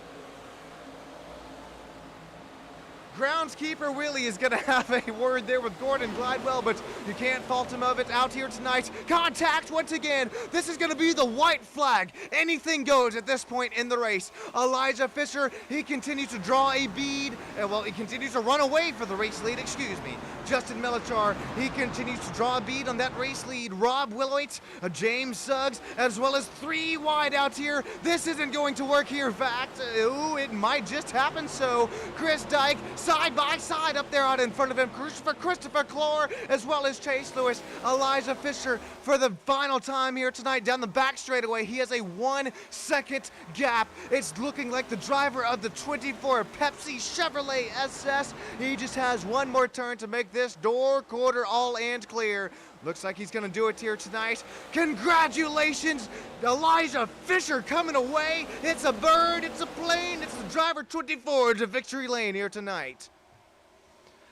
Groundskeeper Willie is going to have a word there with Gordon Glidewell, but you can't fault him of it out here tonight. Contact once again. This is going to be the white flag. Anything goes at this point in the race. Elijah Fisher, he continues to draw a bead. Well, he continues to run away for the race lead, excuse me. Justin Melichar, he continues to draw a bead on that race lead. Rob Willoit, James Suggs, as well as 3 wide out here. This isn't going to work here. In fact, ooh, it might just happen so. Chris Dyke, side by side up there out in front of him. Christopher Clore, as well as Chase Lewis. Elijah Fisher for the final time here tonight down the back straightaway. He has a 1-second gap. It's looking like the driver of the 24 Pepsi Chevrolet SS. He just has one more turn to make this door quarter all and clear. Looks like he's going to do it here tonight. Congratulations, Elijah Fisher coming away. It's a bird, it's a plane, it's the driver 24 to victory lane here tonight.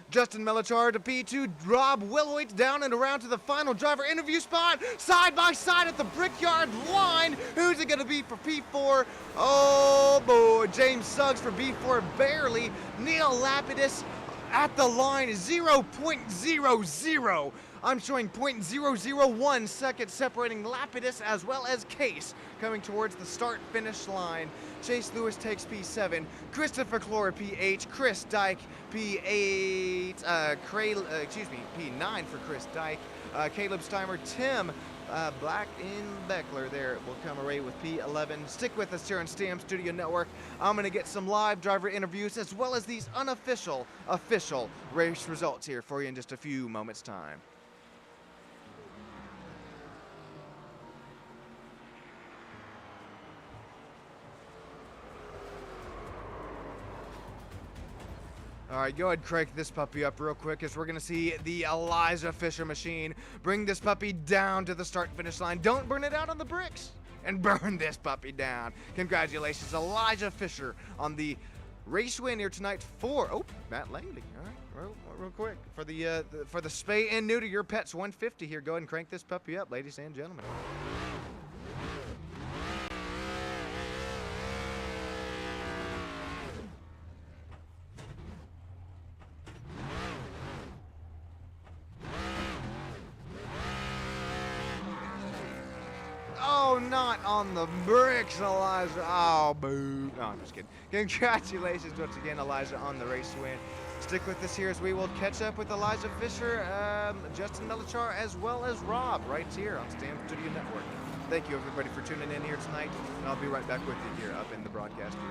Justin Melachar to P2, Rob Wilhoit down and around to the final driver interview spot, side by side at the Brickyard line. Who's it going to be for P4? Oh boy, James Suggs for B4, barely. Neil Lapidus at the line, 0.00. I'm showing 0.001 seconds separating Lapidus as well as Case coming towards the start-finish line. Chase Lewis takes P7, Christopher Clore P8, Chris Dyke P8, P9 for Chris Dyke, Caleb Steimer, Tim Black in Beckler there will come away with P11. Stick with us here on Stam Studio Network. I'm going to get some live driver interviews as well as these unofficial, official race results here for you in just a few moments' time. All right, go ahead, crank this puppy up real quick as we're going to see the Elijah Fisher machine bring this puppy down to the start-finish line. Don't burn it out on the bricks and burn this puppy down. Congratulations, Elijah Fisher on the race win here tonight for, Matt Langley. All right, real quick. For the Spay and Neuter Your Pets 150 here. Go ahead and crank this puppy up, ladies and gentlemen. Not on the bricks, Elijah. Oh, boo. No, I'm just kidding. Congratulations once again, Elijah, on the race win. Stick with us here as we will catch up with Elijah Fisher, Justin Melachar, as well as Rob right here on Stam Studio Network. Thank you, everybody, for tuning in here tonight, and I'll be right back with you here up in the broadcast booth.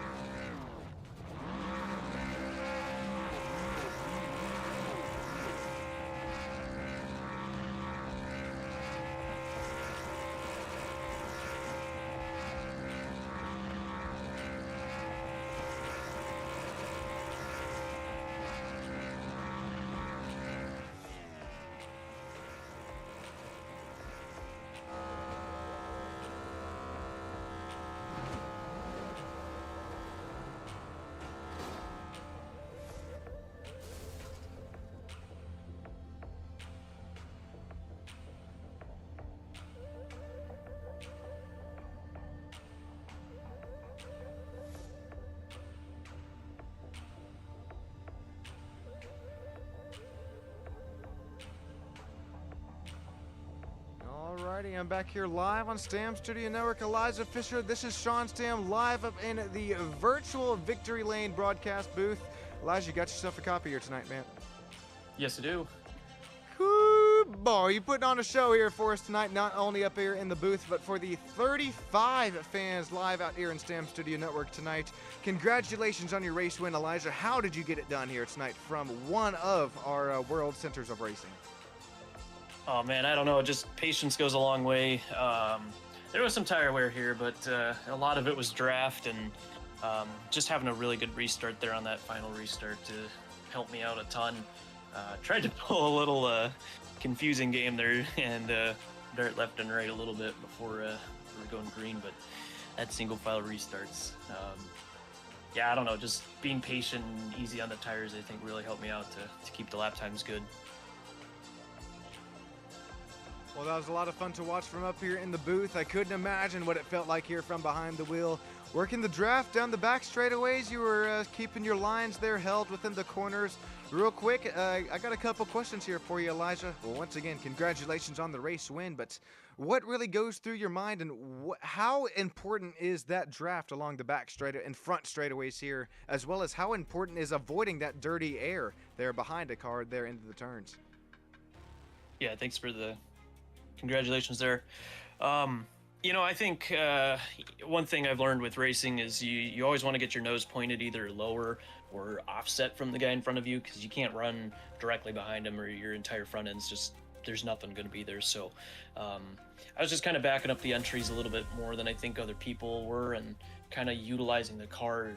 Alrighty, I'm back here live on Stam Studio Network. Elijah Fisher, this is Sean Stam live up in the virtual Victory Lane broadcast booth. Elijah, you got yourself a copy here tonight, man. Yes, I do. Cool boy, you putting on a show here for us tonight, not only up here in the booth, but for the 35 fans live out here in Stam Studio Network tonight. Congratulations on your race win, Elijah. How did you get it done here tonight from one of our world centers of racing? Oh man, I don't know. Just patience goes a long way. There was some tire wear here, but a lot of it was draft and just having a really good restart there on that final restart to help me out a ton. Tried to pull a little confusing game there and dart left and right a little bit before we were going green, but that single file restarts. Yeah, I don't know. Just being patient and easy on the tires, I think, really helped me out to keep the lap times good. Well, that was a lot of fun to watch from up here in the booth. I couldn't imagine what it felt like here from behind the wheel. Working the draft down the back straightaways, you were keeping your lines there held within the corners. Real quick, I got a couple questions here for you, Elijah. Well, once again, congratulations on the race win, but what really goes through your mind and how important is that draft along the back straight and front straightaways here, as well as how important is avoiding that dirty air there behind a car there into the turns? Yeah, thanks for the congratulations there. You know, I think one thing I've learned with racing is you always want to get your nose pointed either lower or offset from the guy in front of you, because you can't run directly behind him or your entire front end's just, there's nothing going to be there. So I was just kind of backing up the entries a little bit more than I think other people were and kind of utilizing the car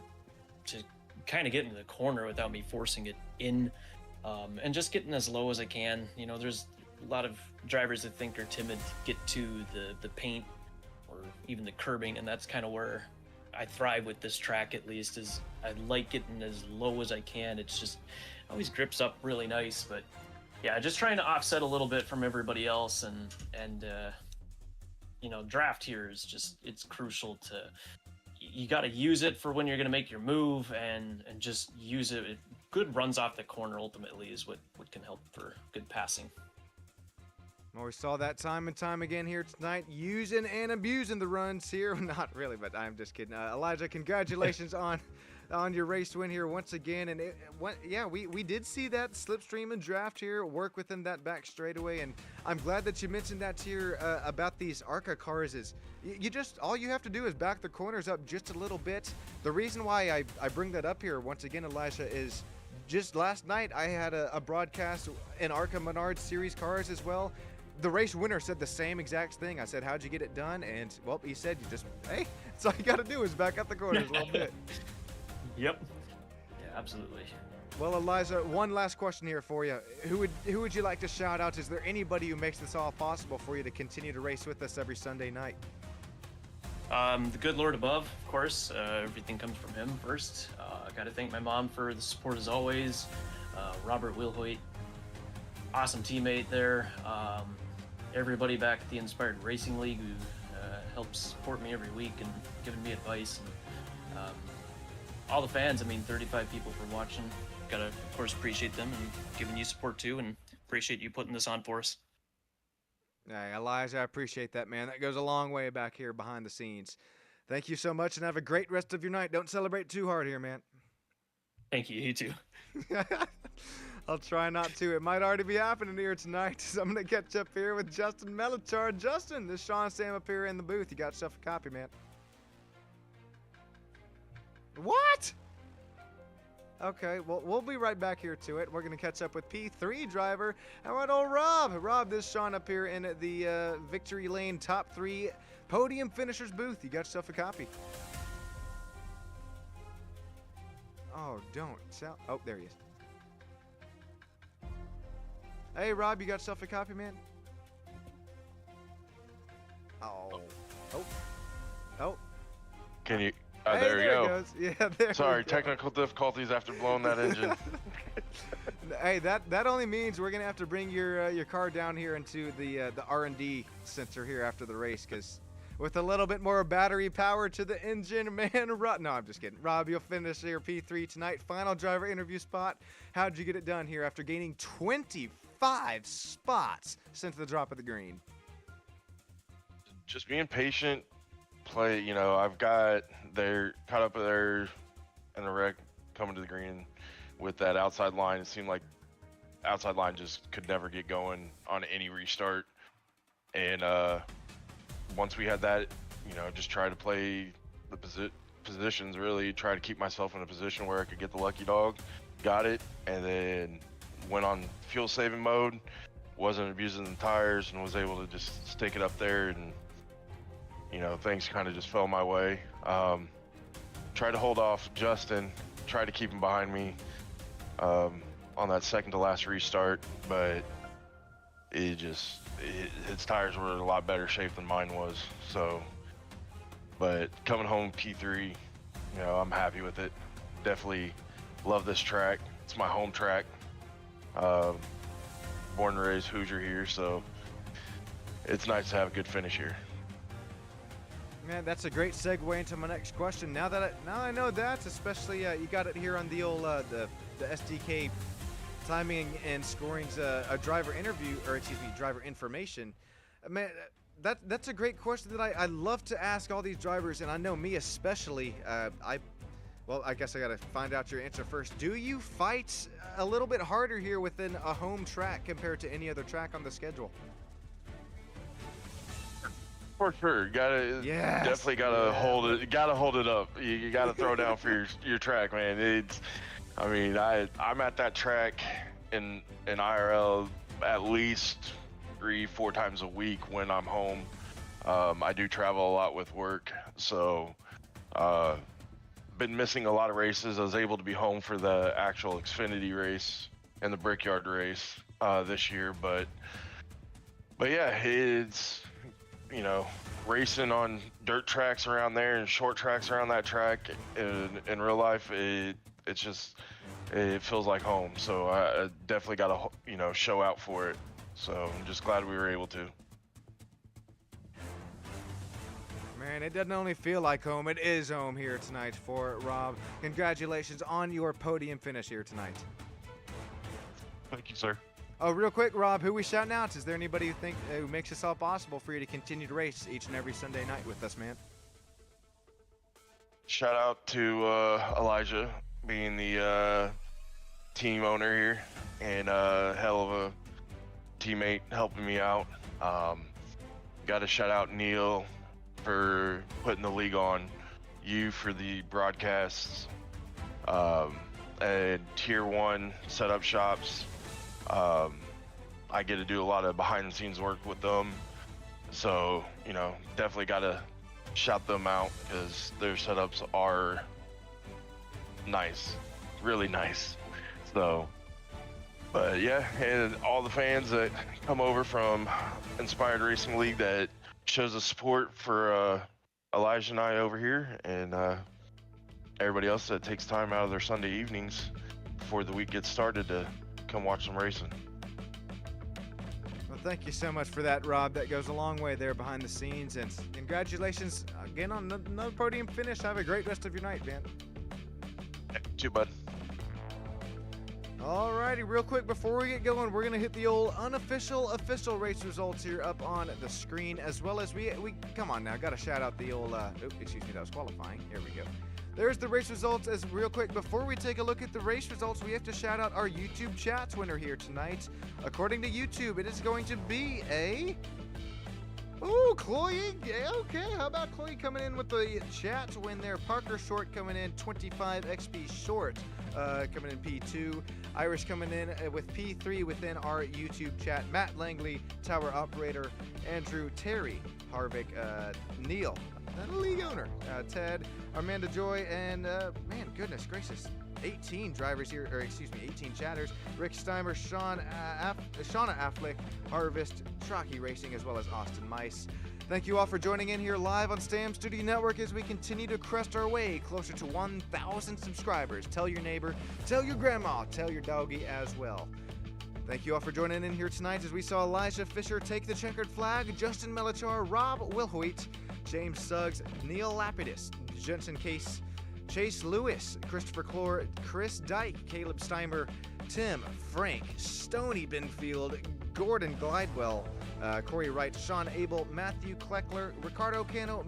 to kind of get into the corner without me forcing it in, and just getting as low as I can. You know, there's a lot of drivers that think are timid get to the paint or even the curbing, and that's kind of where I thrive with this track, at least, is I like getting as low as I can. It's just always grips up really nice. But yeah, just trying to offset a little bit from everybody else, and you know, draft here is just, it's crucial to, you got to use it for when you're going to make your move, and just use it. Good runs off the corner ultimately is what can help for good passing. Well, we saw that time and time again here tonight, using and abusing the runs here. Not really, but I'm just kidding. Elijah, congratulations on your race win here once again. And yeah, we did see that slipstream and draft here work within that back straightaway. And I'm glad that you mentioned that here about these ARCA cars. Is you just, all you have to do is back the corners up just a little bit. The reason why I bring that up here once again, Elijah, is just last night I had a broadcast in ARCA Menard Series cars as well. The race winner said the same exact thing. I said, how'd you get it done? And, well, he said, you just, hey, that's all you got to do is back up the corners a little bit. Yep. Yeah, absolutely. Well, Elijah, one last question here for you. Who would you like to shout out? Is there anybody who makes this all possible for you to continue to race with us every Sunday night? The good Lord above, of course. Everything comes from him first. I got to thank my mom for the support as always. Robert Wilhoit, awesome teammate there. Everybody back at the Inspired Racing League who helps support me every week and giving me advice. And all the fans, I mean, 35 people for watching. Gotta, of course, appreciate them and giving you support too, and appreciate you putting this on for us. Hey, Elijah, I appreciate that, man. That goes a long way back here behind the scenes. Thank you so much, and have a great rest of your night. Don't celebrate too hard here, man. Thank you. You too. I'll try not to. It might already be happening here tonight. So I'm going to catch up here with Justin Melichar. Justin, this is Sean Sam up here in the booth. You got yourself a copy, man. What? Okay, well, we'll be right back here to it. We're going to catch up with P3 driver and right old Rob. Rob, this is Sean up here in the Victory Lane Top 3 Podium Finishers booth. You got yourself a copy. Oh, don't. Oh, there he is. Hey, Rob, you got yourself a copy, man? Oh. Oh. Oh. Can you... Hey, there we go. It goes. Yeah, there Sorry, we go. technical difficulties after blowing that engine. Hey, that only means we're gonna have to bring your car down here into the R&D center here after the race, because with a little bit more battery power to the engine, man. No, I'm just kidding. Rob, you'll finish your P3 tonight. Final driver interview spot. How'd you get it done here after gaining 25 spots since the drop of the green? Just being patient. Play, you know, I've got there caught up there in the wreck coming to the green with that outside line. It seemed like outside line just could never get going on any restart. And once we had that, you know, just try to play the positions, really try to keep myself in a position where I could get the lucky dog. Got it, and then went on fuel saving mode, wasn't abusing the tires, and was able to just stick it up there, and you know, things kind of just fell my way. Tried to hold off Justin, tried to keep him behind me on that second to last restart, but his tires were in a lot better shape than mine was. So, but coming home P3, you know, I'm happy with it. Definitely love this track. It's my home track. Born and raised Hoosier here, so it's nice to have a good finish here. Man, that's a great segue into my next question. Now I know that, especially you got it here on the old the SDK timing and scoring's a driver interview, or excuse me, driver information. Man, that's a great question that I love to ask all these drivers, and I know me especially. Well, I guess I gotta find out your answer first. Do you fight a little bit harder here within a home track compared to any other track on the schedule? For sure, definitely gotta hold it. Gotta hold it up. You gotta throw down for your track, man. I mean, I'm at that track in IRL at least 3-4 times a week when I'm home. I do travel a lot with work, so been missing a lot of races. I was able to be home for the actual Xfinity race and the Brickyard race this year, but yeah, it's, you know, racing on dirt tracks around there and short tracks around that track in real life, it's just it feels like home. So I definitely got to, show out for it. So I'm just glad we were able to. Man, it doesn't only feel like home, it is home here tonight for Rob. Congratulations on your podium finish here tonight. Thank you, sir. Oh, real quick, Rob, who we shouting out? Is there anybody you think who makes this all possible for you to continue to race each and every Sunday night with us, man? Shout out to Elijah being the team owner here and hell of a teammate helping me out. Got to shout out Neil for putting the league on, you for the broadcasts, and Tier 1 setup shops. I get to do a lot of behind the scenes work with them. So, definitely got to shout them out because their setups are nice, really nice. So, but yeah, and all the fans that come over from Inspired Racing League that shows the support for Elijah and I over here, and everybody else that takes time out of their Sunday evenings before the week gets started to come watch some racing. Well, thank you so much for that, Rob. That goes a long way there behind the scenes, and congratulations again on another podium finish. Have a great rest of your night, man. You too, bud. Alrighty, real quick before we get going, we're gonna hit the old unofficial official race results here up on the screen, as well as we come on now, gotta shout out the old excuse me, that was qualifying. Here we go. There's the race results. As real quick before we take a look at the race results, we have to shout out our YouTube chats winner here tonight. According to YouTube, it is going to be a Chloe. Yeah, okay. How about Chloe coming in with the chat win there? Parker Short coming in 25 XP Short, coming in P2. Irish coming in with P3 within our YouTube chat. Matt Langley, Tower Operator. Andrew Terry, Harvick, Neil, league owner, Ted, Amanda Joy, and man, goodness gracious, 18 drivers here, or excuse me, 18 chatters. Rick Steimer, Shauna Affleck, Harvest, Trocky Racing, as well as Austin Mice. Thank you all for joining in here live on Stam Studio Network as we continue to crest our way closer to 1,000 subscribers. Tell your neighbor, tell your grandma, tell your doggy as well. Thank you all for joining in here tonight as we saw Elijah Fisher take the checkered flag, Justin Melachar, Rob Wilhoit, James Suggs, Neil Lapidus, Jensen Case, Chase Lewis, Christopher Clore, Chris Dyke, Caleb Steimer, Tim, Frank, Stoney Binfield, Gordon Glidewell, Corey Wright, Sean Abel, Matthew Kleckler, Ricardo Cano,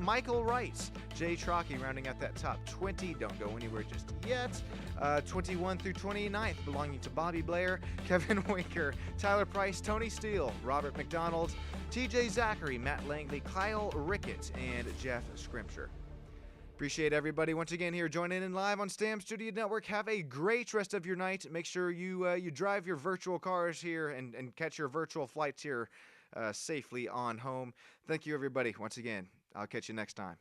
Michael Wright, Jay Trocky rounding out that top 20. Don't go anywhere just yet. 21 through 29th belonging to Bobby Blair, Kevin Winker, Tyler Price, Tony Steele, Robert McDonald, TJ Zachary, Matt Langley, Kyle Rickett, and Jeff Scrimshire. Appreciate everybody once again here joining in live on Stam Studio Network. Have a great rest of your night. Make sure you drive your virtual cars here and catch your virtual flights here safely on home. Thank you, everybody. Once again, I'll catch you next time.